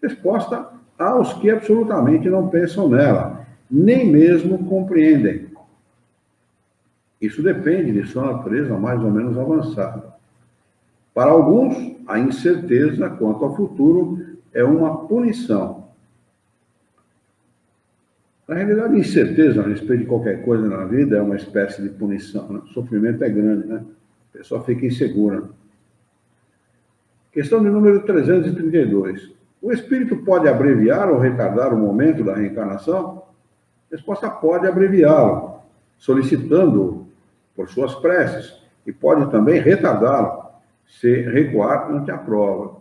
Resposta: aos que absolutamente não pensam nela, nem mesmo compreendem. Isso depende de sua natureza mais ou menos avançada. Para alguns, a incerteza quanto ao futuro é uma punição. Na realidade, a incerteza a respeito de qualquer coisa na vida é uma espécie de punição, né? O sofrimento é grande, né? A pessoa fica insegura. Questão de número 332. O espírito pode abreviar ou retardar o momento da reencarnação? Resposta: pode abreviá-lo, solicitando por suas preces, e pode também retardá-lo, se recuar ante a prova.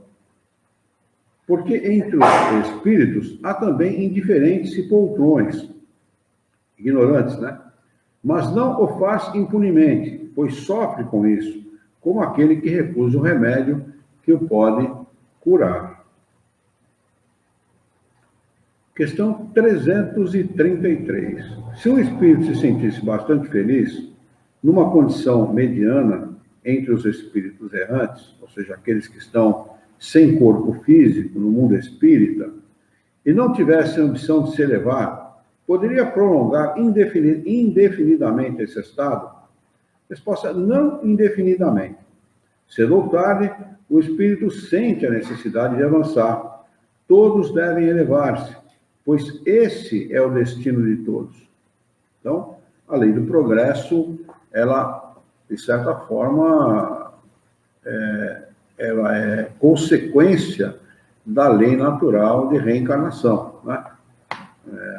Porque entre os espíritos há também indiferentes e poltrões, ignorantes, né? Mas não o faz impunemente, pois sofre com isso, como aquele que recusa o remédio que o pode curar. Questão 333. Se um espírito se sentisse bastante feliz, numa condição mediana entre os espíritos errantes, ou seja, aqueles que estão sem corpo físico no mundo espírita, e não tivesse a ambição de se elevar, poderia prolongar indefinidamente esse estado? Resposta: não indefinidamente. Cedo ou tarde, o espírito sente a necessidade de avançar. Todos devem elevar-se, pois esse é o destino de todos. Então, a lei do progresso, ela, de certa forma, ela é consequência da lei natural de reencarnação, né?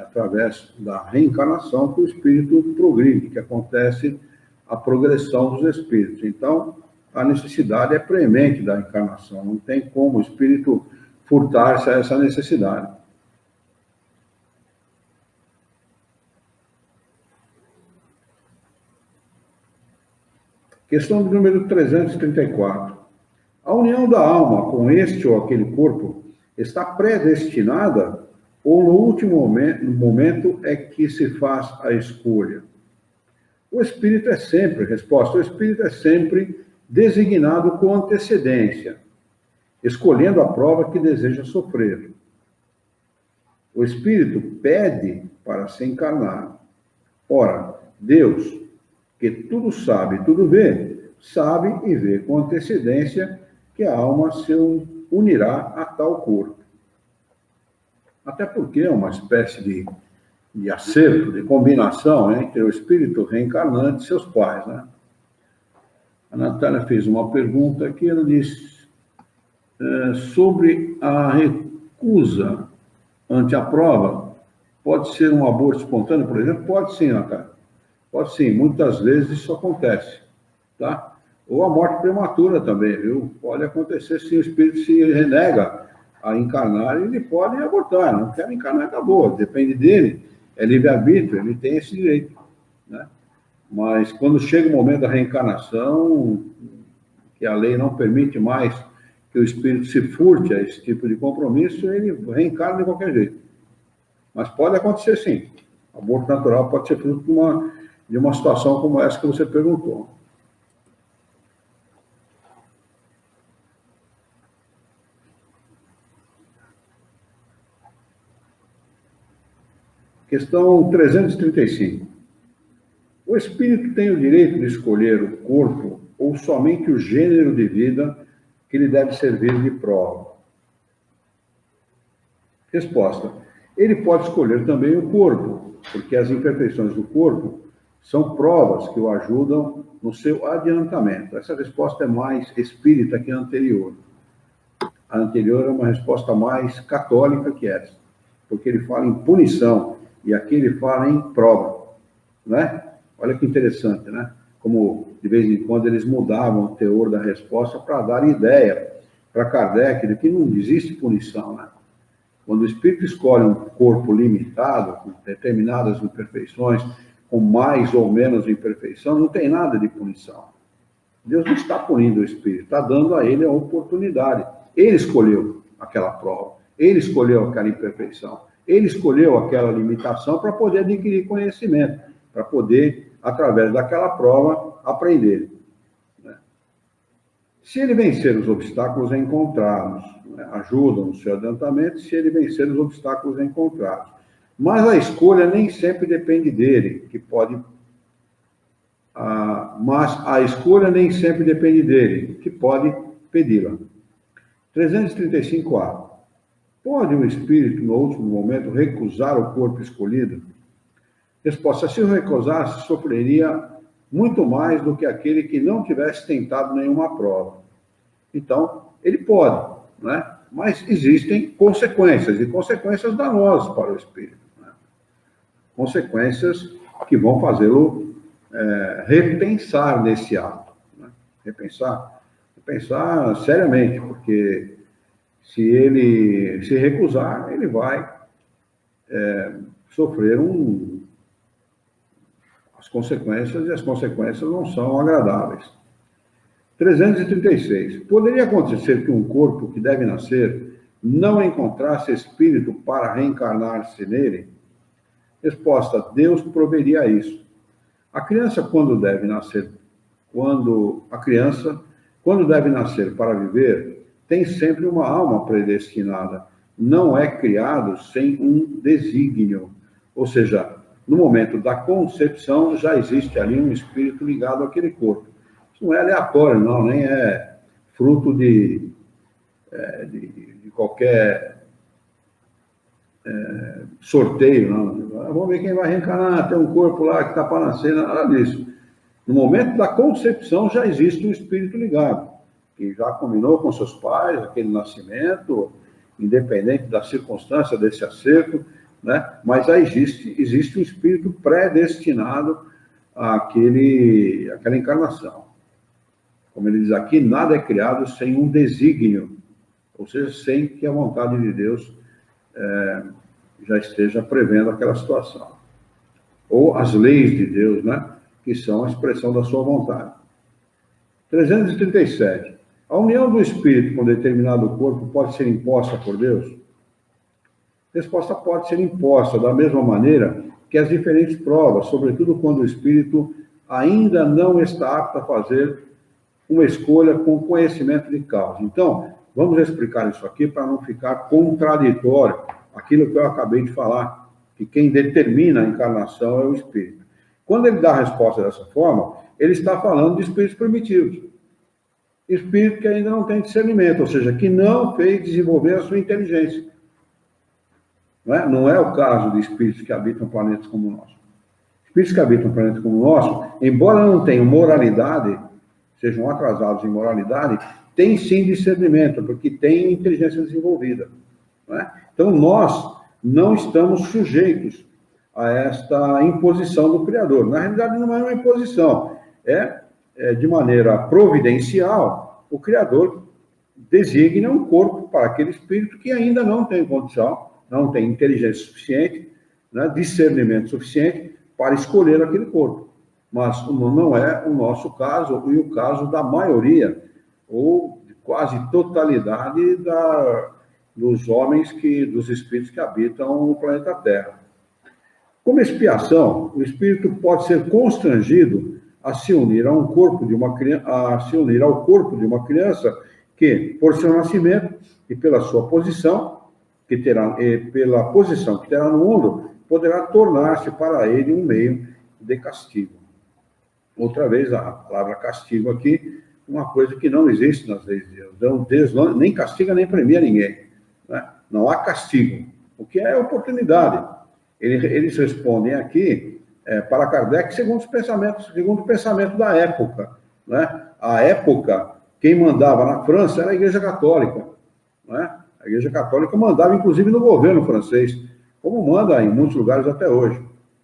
Através da reencarnação que o espírito progride, que acontece a progressão dos espíritos. Então, a necessidade é premente da encarnação, não tem como o espírito furtar-se a essa necessidade. Questão de número 334. A união da alma com este ou aquele corpo está predestinada ou no último momento é que se faz a escolha? O espírito é sempre, resposta, o espírito é sempre designado com antecedência, escolhendo a prova que deseja sofrer. O espírito pede para se encarnar. Ora, Deus, que tudo sabe e tudo vê, sabe e vê com antecedência que a alma se unirá a tal corpo. Até porque é uma espécie de acerto, de combinação entre o espírito reencarnante e seus pais, né? A Natália fez uma pergunta aqui, ela disse sobre a recusa ante a prova, pode ser um aborto espontâneo, por exemplo? Pode sim, Natália. Pode sim, muitas vezes isso acontece, tá? Ou a morte prematura também, viu? Pode acontecer se o espírito se renega a encarnar, ele pode abortar, não quer encarnar, acabou, depende dele, é livre-arbítrio, ele tem esse direito, né? Mas quando chega o momento da reencarnação, que a lei não permite mais que o espírito se furte a esse tipo de compromisso, ele reencarna de qualquer jeito. Mas pode acontecer sim. O aborto natural pode ser fruto de uma situação como essa que você perguntou. Questão 335. O espírito tem o direito de escolher o corpo ou somente o gênero de vida que lhe deve servir de prova? Resposta: ele pode escolher também o corpo, porque as imperfeições do corpo São provas que o ajudam no seu adiantamento. Essa resposta é mais espírita que a anterior. A anterior é uma resposta mais católica que essa, porque ele fala em punição, e aqui ele fala em prova, né? Olha que interessante, né? Como, de vez em quando, eles mudavam o teor da resposta para dar ideia para Kardec de que não existe punição, né? Quando o espírito escolhe um corpo limitado, com determinadas imperfeições, com mais ou menos imperfeição, não tem nada de punição. Deus não está punindo o espírito, está dando a ele a oportunidade. Ele escolheu aquela prova, ele escolheu aquela imperfeição, ele escolheu aquela limitação para poder adquirir conhecimento, para poder, através daquela prova, aprender. Se ele vencer os obstáculos encontrados, ajuda no seu adiantamento, se ele vencer os obstáculos encontrados. Mas a escolha nem sempre depende dele, mas a escolha nem sempre depende dele, que pode pedi-la. 335A. Pode o espírito, no último momento, recusar o corpo escolhido? Resposta: se o recusasse, sofreria muito mais do que aquele que não tivesse tentado nenhuma prova. Então, ele pode, né? Mas existem consequências, e consequências danosas para o espírito, né? Consequências que vão fazê-lo repensar nesse ato, né? Repensar seriamente, porque se ele se recusar, ele vai sofrer as consequências, e as consequências não são agradáveis. 336. Poderia acontecer que um corpo que deve nascer não encontrasse espírito para reencarnar-se nele? Resposta: Deus proveria isso. A criança, quando deve nascer para viver, tem sempre uma alma predestinada. Não é criado sem um desígnio. Ou seja, no momento da concepção, já existe ali um espírito ligado àquele corpo. Isso não é aleatório, não, nem é fruto de qualquer sorteio, não. Vamos ver quem vai reencarnar, tem um corpo lá que está para nascer, nada disso. No momento da concepção já existe um espírito ligado, que já combinou com seus pais aquele nascimento, independente da circunstância desse acerto, né? Mas já existe um espírito predestinado àquela encarnação. Como ele diz aqui, nada é criado sem um desígnio, ou seja, sem que a vontade de Deus já esteja prevendo aquela situação. Ou as leis de Deus, né? Que são a expressão da sua vontade. 337. A união do espírito com determinado corpo pode ser imposta por Deus? Resposta: pode ser imposta, da mesma maneira que as diferentes provas, sobretudo quando o espírito ainda não está apto a fazer uma escolha com conhecimento de causa. Então, vamos explicar isso aqui para não ficar contraditório aquilo que eu acabei de falar, que quem determina a encarnação é o espírito. Quando ele dá a resposta dessa forma, ele está falando de espíritos primitivos. Espírito que ainda não tem discernimento, ou seja, que não fez desenvolver a sua inteligência. Não é o caso de espíritos que habitam planetas como o nosso. Espíritos que habitam planetas como o nosso, embora não tenham moralidade, sejam atrasados em moralidade, têm sim discernimento, porque têm inteligência desenvolvida. Então, nós não estamos sujeitos a esta imposição do Criador. Na realidade, não é uma imposição, de maneira providencial, o Criador designa um corpo para aquele espírito que ainda não tem condição, não tem inteligência suficiente, discernimento suficiente para escolher aquele corpo. Mas não é o nosso caso e o caso da maioria, ou de quase totalidade dos homens, dos espíritos que habitam o planeta Terra. Como expiação, o espírito pode ser constrangido a se unir ao corpo de uma criança que, por seu nascimento e pela sua posição que terá no mundo, poderá tornar-se para ele um meio de castigo. Outra vez, a palavra castigo aqui, uma coisa que não existe nas leis de Deus. Deus nem castiga nem premia ninguém. Não há castigo. O que é oportunidade. Eles respondem aqui para Kardec, segundo o pensamento da época, né? A época, quem mandava na França era a Igreja Católica, né? A Igreja Católica mandava, inclusive, no governo francês, como manda em muitos lugares até hoje,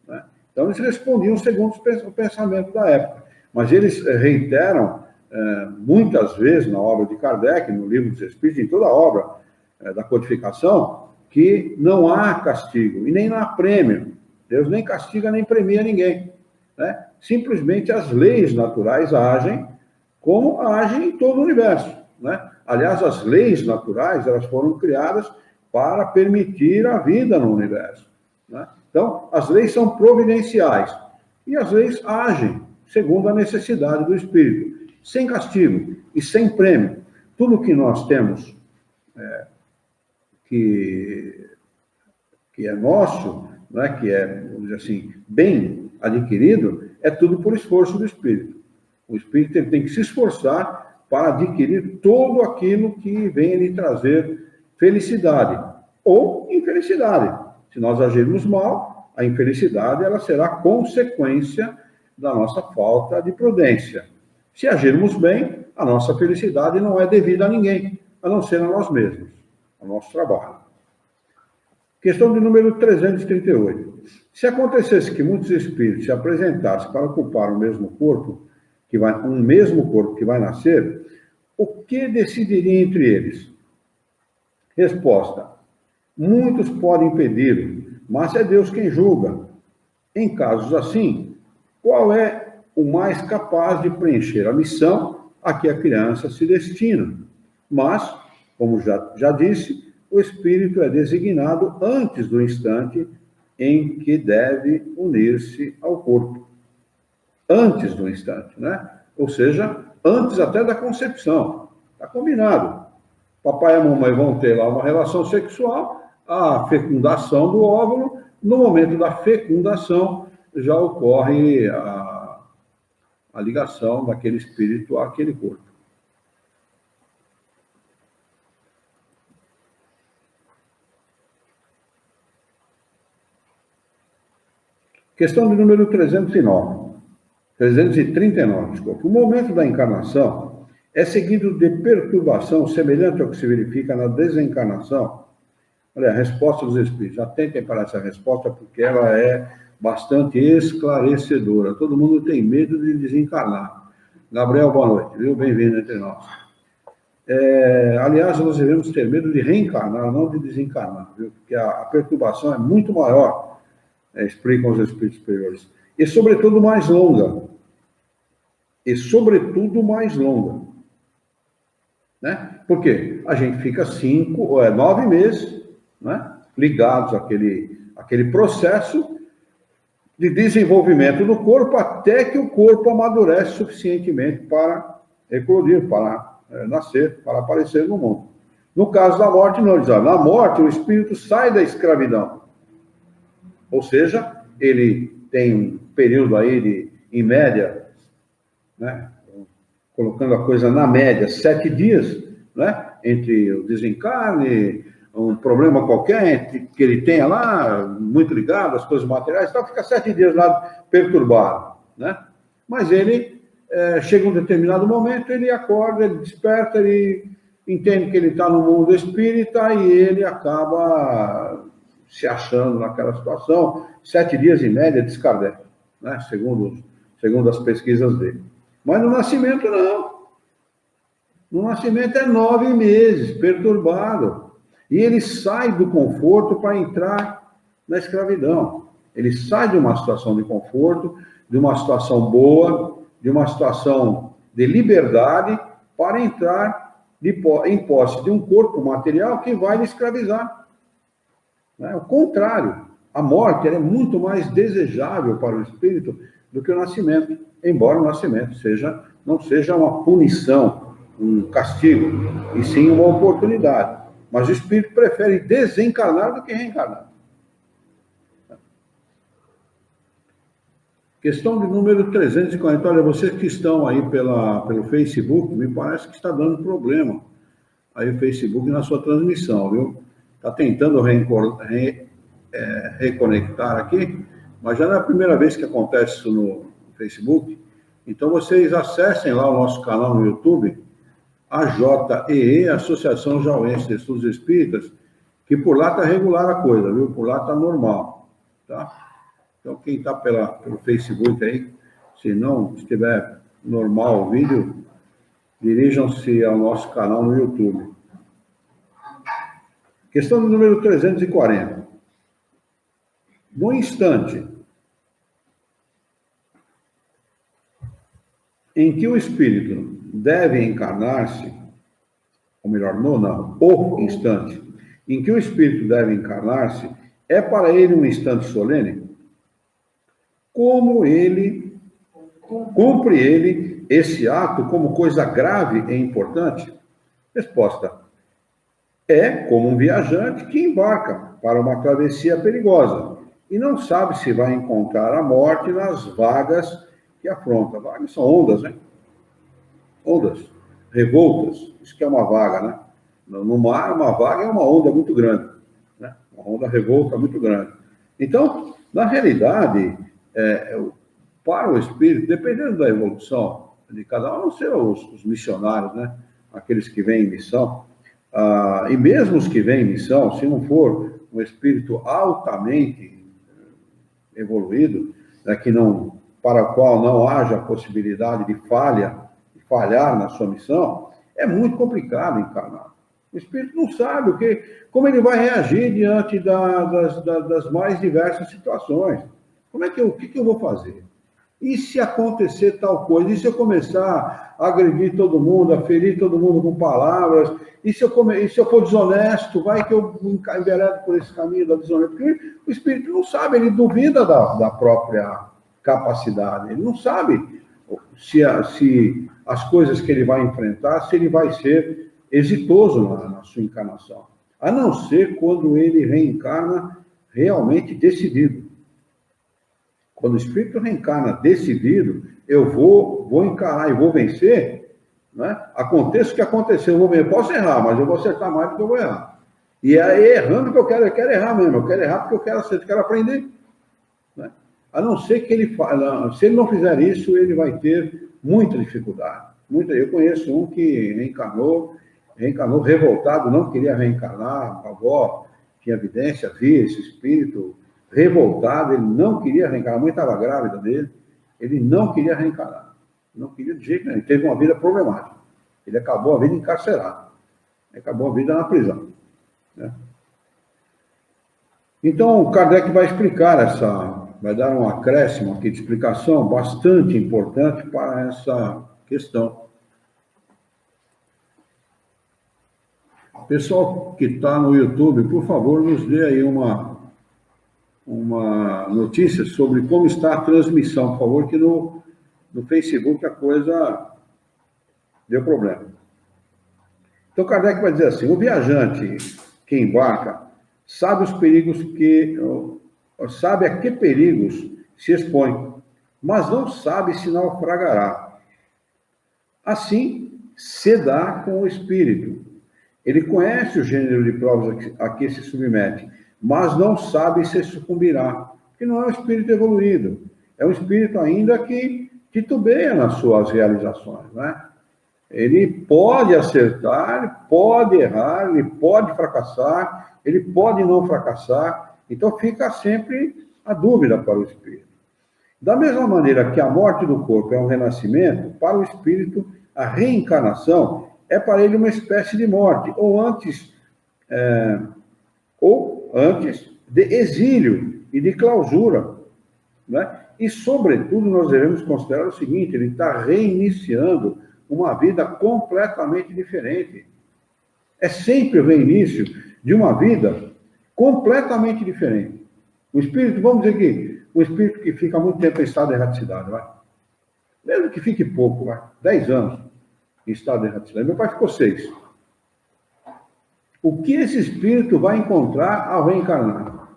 né? Então, eles respondiam segundo o pensamento da época. Mas eles reiteram, muitas vezes, na obra de Kardec, no Livro dos Espíritos, em toda a obra da codificação, que não há castigo e nem há prêmio. Deus nem castiga nem premia ninguém, né? Simplesmente as leis naturais agem como agem em todo o universo, né? Aliás, as leis naturais, elas foram criadas para permitir a vida no universo, né? Então, as leis são providenciais e as leis agem segundo a necessidade do espírito, sem castigo e sem prêmio. Tudo que nós temos que é nosso, né, que é, vamos dizer assim, bem adquirido, é tudo por esforço do espírito. O espírito tem que se esforçar para adquirir todo aquilo que vem lhe trazer felicidade ou infelicidade. Se nós agirmos mal, a infelicidade ela será consequência da nossa falta de prudência. Se agirmos bem, a nossa felicidade não é devida a ninguém, a não ser a nós mesmos, ao nosso trabalho. Questão de número 338. Se acontecesse que muitos espíritos se apresentassem para ocupar o mesmo corpo, que vai nascer, o que decidiria entre eles? Resposta. Muitos podem impedi-lo, mas é Deus quem julga. Em casos assim, qual é o mais capaz de preencher a missão a que a criança se destina? Mas, como já disse, o espírito é designado antes do instante em que deve unir-se ao corpo. Antes do instante, né? Ou seja, antes até da concepção. Está combinado. Papai e a mamãe vão ter lá uma relação sexual, a fecundação do óvulo, no momento da fecundação já ocorre a ligação daquele espírito àquele corpo. Questão de número 339, desculpa. O momento da encarnação é seguido de perturbação semelhante ao que se verifica na desencarnação? Olha, a resposta dos espíritos. Atentem para essa resposta, porque ela é bastante esclarecedora. Todo mundo tem medo de desencarnar. Gabriel, boa noite, viu? Bem-vindo entre nós. Aliás, nós devemos ter medo de reencarnar, não de desencarnar, viu? Porque a perturbação é muito maior, explicam os espíritos superiores. E, sobretudo, mais longa. Né? Por quê? A gente fica 9 meses, né, ligados àquele processo de desenvolvimento do corpo até que o corpo amadurece suficientemente para eclodir, para nascer, para aparecer no mundo. No caso da morte, não. Na morte, o espírito sai da escravidão. Ou seja, ele tem um período aí em média, né, colocando a coisa na média, 7 dias, né, entre o desencarne, um problema qualquer que ele tenha lá, muito ligado às coisas materiais, então fica 7 dias lá perturbado, né? Mas ele chega um determinado momento, ele acorda, ele desperta, ele entende que ele está no mundo espírita e ele acaba se achando naquela situação, 7 dias em média de Kardec, né? Segundo as pesquisas dele. Mas no nascimento, não. No nascimento é 9 meses, perturbado. E ele sai do conforto para entrar na escravidão. Ele sai de uma situação de conforto, de uma situação boa, de uma situação de liberdade, para entrar em posse de um corpo material que vai lhe escravizar. O contrário, a morte é muito mais desejável para o espírito do que o nascimento, embora o nascimento não seja uma punição, um castigo, e sim uma oportunidade. Mas o espírito prefere desencarnar do que reencarnar. Questão de número 340. Olha, vocês que estão aí pelo Facebook, me parece que está dando problema aí o Facebook na sua transmissão, viu? Está tentando reconectar aqui, mas já não é a primeira vez que acontece isso no Facebook. Então, vocês acessem lá o nosso canal no YouTube, AJEE, Associação Jauense de Estudos Espíritas, que por lá está regular a coisa, viu? Por lá está normal, tá? Então, quem está pelo Facebook aí, se não estiver normal o vídeo, dirijam-se ao nosso canal no YouTube. Questão número 340. No instante em que o espírito deve encarnar-se, ou melhor, o instante em que o espírito deve encarnar-se, é para ele um instante solene? Como ele cumpre ele esse ato como coisa grave e importante? Resposta: é como um viajante que embarca para uma travessia perigosa e não sabe se vai encontrar a morte nas vagas que afronta. Vagas são ondas, né? Ondas, revoltas, isso que é uma vaga, né? No mar, uma vaga é uma onda muito grande, né? Uma onda revolta muito grande. Então, na realidade, para o espírito, dependendo da evolução de cada um, não ser os missionários, né? Aqueles que vêm em missão, e mesmo os que vêm em missão, se não for um espírito altamente evoluído, né, para o qual não haja possibilidade de falhar na sua missão, é muito complicado encarnar. O espírito não sabe como ele vai reagir diante das mais diversas situações. O que eu vou fazer? E se acontecer tal coisa? E se eu começar a agredir todo mundo, a ferir todo mundo com palavras? E se eu for desonesto, vai que eu me enveredo por esse caminho da desonestidade? Porque o espírito não sabe, ele duvida da própria capacidade. Ele não sabe se as coisas que ele vai enfrentar, se ele vai ser exitoso na sua encarnação. A não ser quando ele reencarna realmente decidido. Quando o espírito reencarna decidido, eu vou encarar e vou vencer, né? Aconteça o que acontecer, eu posso errar, mas eu vou acertar mais do que eu vou errar. E é errando que eu quero errar mesmo, eu quero errar porque eu quero acertar, quero aprender. Né? A não ser que se ele não fizer isso, ele vai ter muita dificuldade. Eu conheço um que reencarnou revoltado, não queria reencarnar, a avó tinha evidência, via esse espírito revoltado, ele não queria reencarnar, a mãe estava grávida dele, ele não queria reencarnar, não queria de jeito nenhum, ele teve uma vida problemática, ele acabou a vida encarcerado, acabou a vida na prisão. Né? Então, Kardec vai explicar vai dar um acréscimo aqui de explicação bastante importante para essa questão. Pessoal que está no YouTube, por favor, nos dê aí uma notícia sobre como está a transmissão, por favor, que no Facebook a coisa deu problema. Então, Kardec vai dizer assim: o viajante que embarca sabe a que perigos se expõe, mas não sabe se naufragará. Assim, se dá com o espírito. Ele conhece o gênero de provas a que se submete, mas não sabe se sucumbirá, porque não é um espírito evoluído, é um espírito ainda que titubeia nas suas realizações, né? Ele pode acertar, ele pode errar, ele pode fracassar, ele pode não fracassar, então fica sempre a dúvida para o espírito. Da mesma maneira que a morte do corpo é um renascimento, para o espírito a reencarnação é para ele uma espécie de morte, ou antes de exílio e de clausura, né? E, sobretudo, nós devemos considerar o seguinte: ele está reiniciando uma vida completamente diferente. É sempre o reinício de uma vida completamente diferente. O espírito, vamos dizer que o espírito que fica muito tempo em estado de erraticidade, vai? Mesmo que fique pouco, vai? 10 anos em estado de erraticidade. Meu pai ficou 6. O que esse espírito vai encontrar ao reencarnar?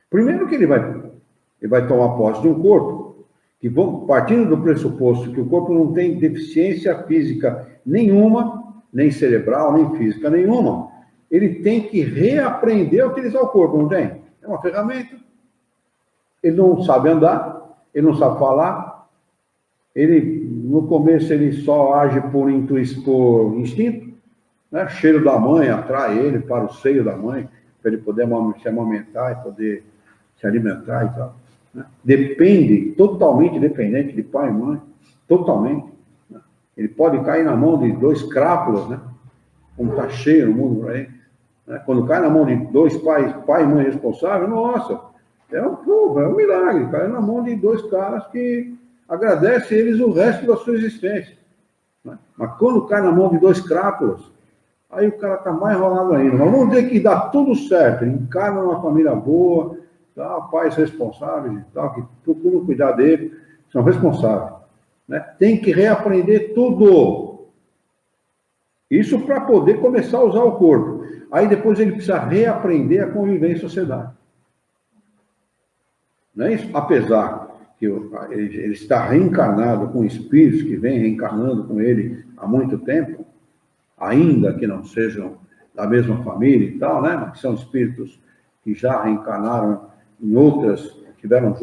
Primeiro que ele vai tomar posse de um corpo, que, partindo do pressuposto que o corpo não tem deficiência física nenhuma, nem cerebral, nem física nenhuma, ele tem que reaprender a utilizar o corpo, não tem? É uma ferramenta. Ele não sabe andar, ele não sabe falar, no começo ele só age por instinto, né? O cheiro da mãe atrai ele para o seio da mãe, para ele poder se amamentar e poder se alimentar e tal. Né? Totalmente dependente de pai e mãe, totalmente. Né? Ele pode cair na mão de 2 crápulas, né? Como está cheio no mundo por aí. Né? Quando cai na mão de 2 pai e mãe responsáveis, nossa, é um milagre. Cai na mão de 2 caras que agradecem eles o resto da sua existência. Né? Mas quando cai na mão de 2 crápulas, aí o cara está mais enrolado ainda. Mas vamos dizer que dá tudo certo, ele encarna numa família boa, tá? Pais responsáveis e tal, que procuram cuidar dele, são responsáveis. Né? Tem que reaprender tudo. Isso para poder começar a usar o corpo. Aí depois ele precisa reaprender a conviver em sociedade. Não é isso? Apesar que ele está reencarnado com espíritos que vêm reencarnando com ele há muito tempo, ainda que não sejam da mesma família e tal, né? Mas são espíritos que já reencarnaram em outras, estiveram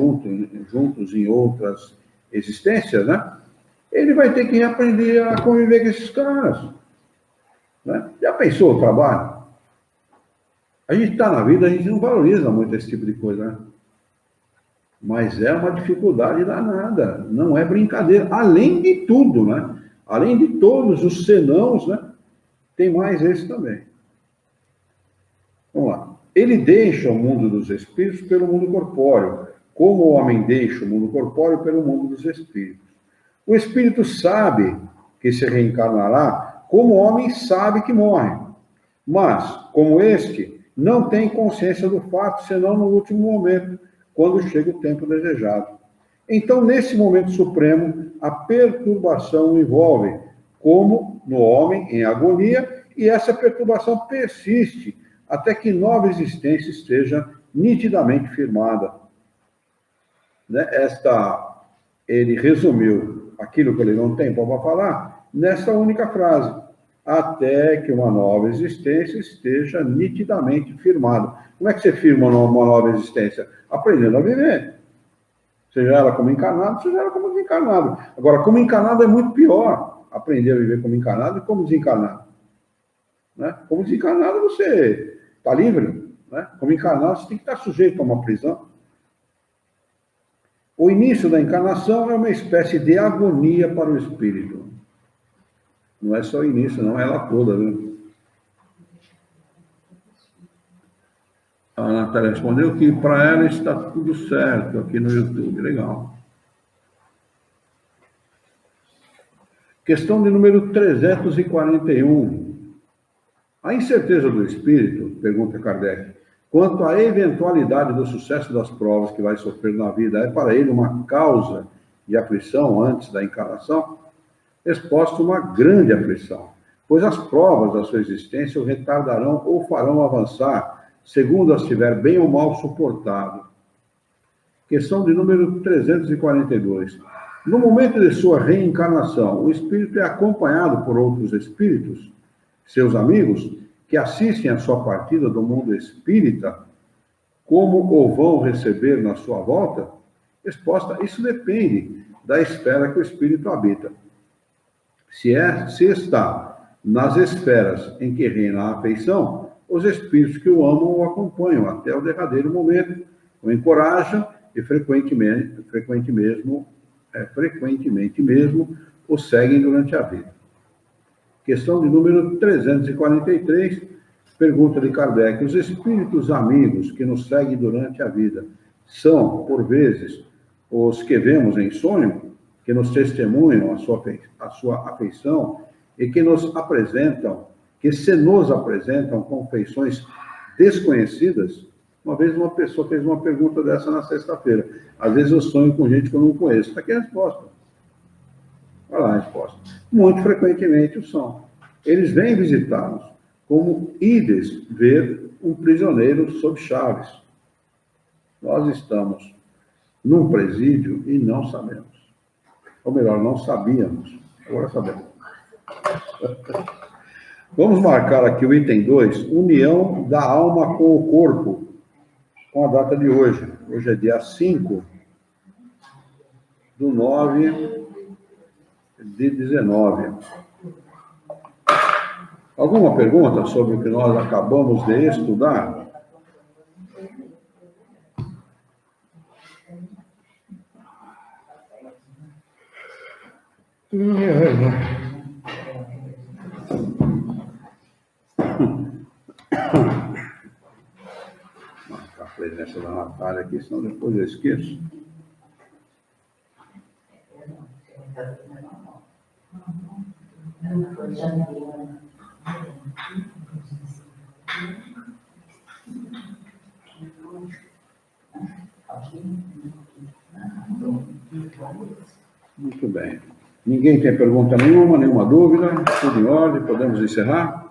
juntos em outras existências, né? Ele vai ter que aprender a conviver com esses caras. Né? Já pensou o trabalho? A gente está na vida, a gente não valoriza muito esse tipo de coisa, né? Mas é uma dificuldade danada, não é brincadeira. Além de tudo, né? Além de todos os senãos, né? Tem mais esse também. Vamos lá. Ele deixa o mundo dos espíritos pelo mundo corpóreo, como o homem deixa o mundo corpóreo pelo mundo dos espíritos. O espírito sabe que se reencarnará, como o homem sabe que morre. Mas, como este, não tem consciência do fato, senão no último momento, quando chega o tempo desejado. Então, nesse momento supremo, a perturbação o envolve, como no homem em agonia, e essa perturbação persiste até que nova existência esteja nitidamente firmada. Né? Ele resumiu aquilo que ele não tem para falar nessa única frase, até que uma nova existência esteja nitidamente firmada. Como é que você firma uma nova existência? Aprendendo a viver. Seja ela como encarnado, seja ela como desencarnado. Agora, como encarnado é muito pior aprender a viver como encarnado e como desencarnado. Né? Como desencarnado você está livre. Né? Como encarnado você tem que estar sujeito a uma prisão. O início da encarnação é uma espécie de agonia para o espírito. Não é só o início, não, é ela toda, viu? A Natália respondeu que para ela está tudo certo aqui no YouTube. Legal. Questão de número 341. A incerteza do espírito, pergunta Kardec, quanto à eventualidade do sucesso das provas que vai sofrer na vida, é para ele uma causa de aflição antes da encarnação? Resposta: uma grande aflição, pois as provas da sua existência o retardarão ou farão avançar, segundo as tiver bem ou mal suportado. Questão de número 342. No momento de sua reencarnação, o espírito é acompanhado por outros espíritos, seus amigos, que assistem à sua partida do mundo espírita, como o vão receber na sua volta? Resposta: isso depende da esfera que o espírito habita. Se está nas esferas em que reina a afeição, os espíritos que o amam o acompanham até o derradeiro momento, o encorajam e frequentemente mesmo o seguem durante a vida. Questão de número 343, pergunta de Kardec: os espíritos amigos que nos seguem durante a vida são, por vezes, os que vemos em sonho, que nos testemunham a sua afeição e que se nos apresentam com feições desconhecidas? Uma vez uma pessoa fez uma pergunta dessa na sexta-feira. Às vezes eu sonho com gente que eu não conheço. Está aqui a resposta. Olha lá a resposta. Muito frequentemente o são. Eles vêm visitá-los, como ides ver um prisioneiro sob chaves. Nós estamos num presídio e não sabemos. Ou melhor, não sabíamos. Agora sabemos. Vamos marcar aqui o item 2, união da alma com o corpo. com a data de hoje. Hoje é dia 5/9/19. Alguma pergunta sobre o que nós acabamos de estudar? Marcar a presença da Natália aqui, senão depois eu esqueço. Muito bem. Ninguém tem pergunta nenhuma dúvida? Tudo em ordem? Podemos encerrar?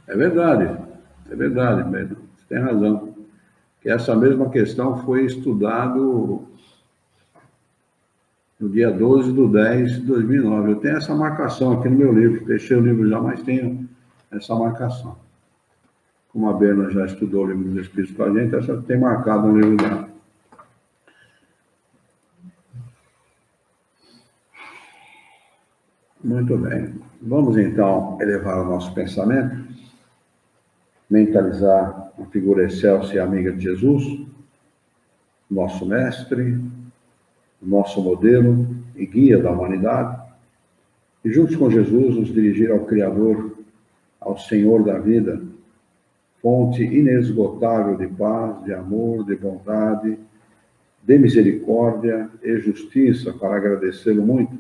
É verdade, Pedro. Você tem razão. Que essa mesma questão foi estudado no dia 12/10/2009. Eu tenho essa marcação aqui no meu livro. Fechei o livro já, mas tenho essa marcação. Como a Berna já estudou o livro dos Espíritos com a gente, essa tem marcado no livro dela. Muito bem. Vamos então elevar o nosso pensamento, mentalizar a figura excelsa e amiga de Jesus, nosso mestre, nosso modelo e guia da humanidade, e juntos com Jesus nos dirigir ao Criador, ao Senhor da vida, fonte inesgotável de paz, de amor, de bondade, de misericórdia e justiça, para agradecê-lo muito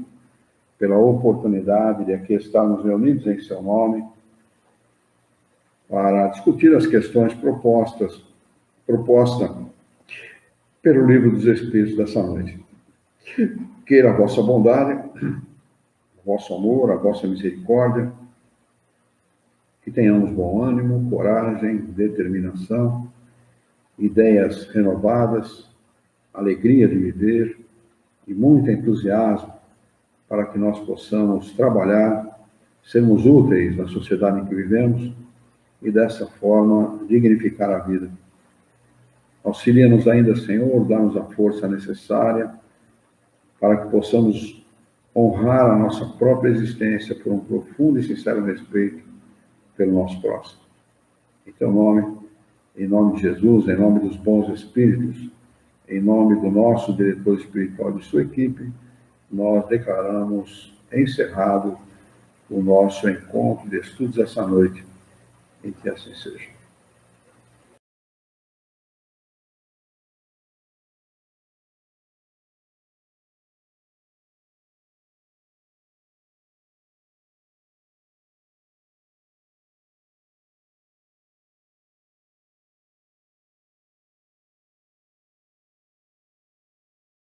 pela oportunidade de aqui estarmos reunidos em seu nome, para discutir as questões propostas pelo Livro dos Espíritos dessa noite. Queira a vossa bondade, o vosso amor, a vossa misericórdia, que tenhamos bom ânimo, coragem, determinação, ideias renovadas, alegria de viver e muito entusiasmo para que nós possamos trabalhar, sermos úteis na sociedade em que vivemos e dessa forma dignificar a vida. Auxilia-nos ainda, Senhor, dá-nos a força necessária para que possamos honrar a nossa própria existência por um profundo e sincero respeito pelo nosso próximo. Em teu nome, em nome de Jesus, em nome dos bons espíritos, em nome do nosso diretor espiritual e de sua equipe, nós declaramos encerrado o nosso encontro de estudos essa noite, e que assim seja.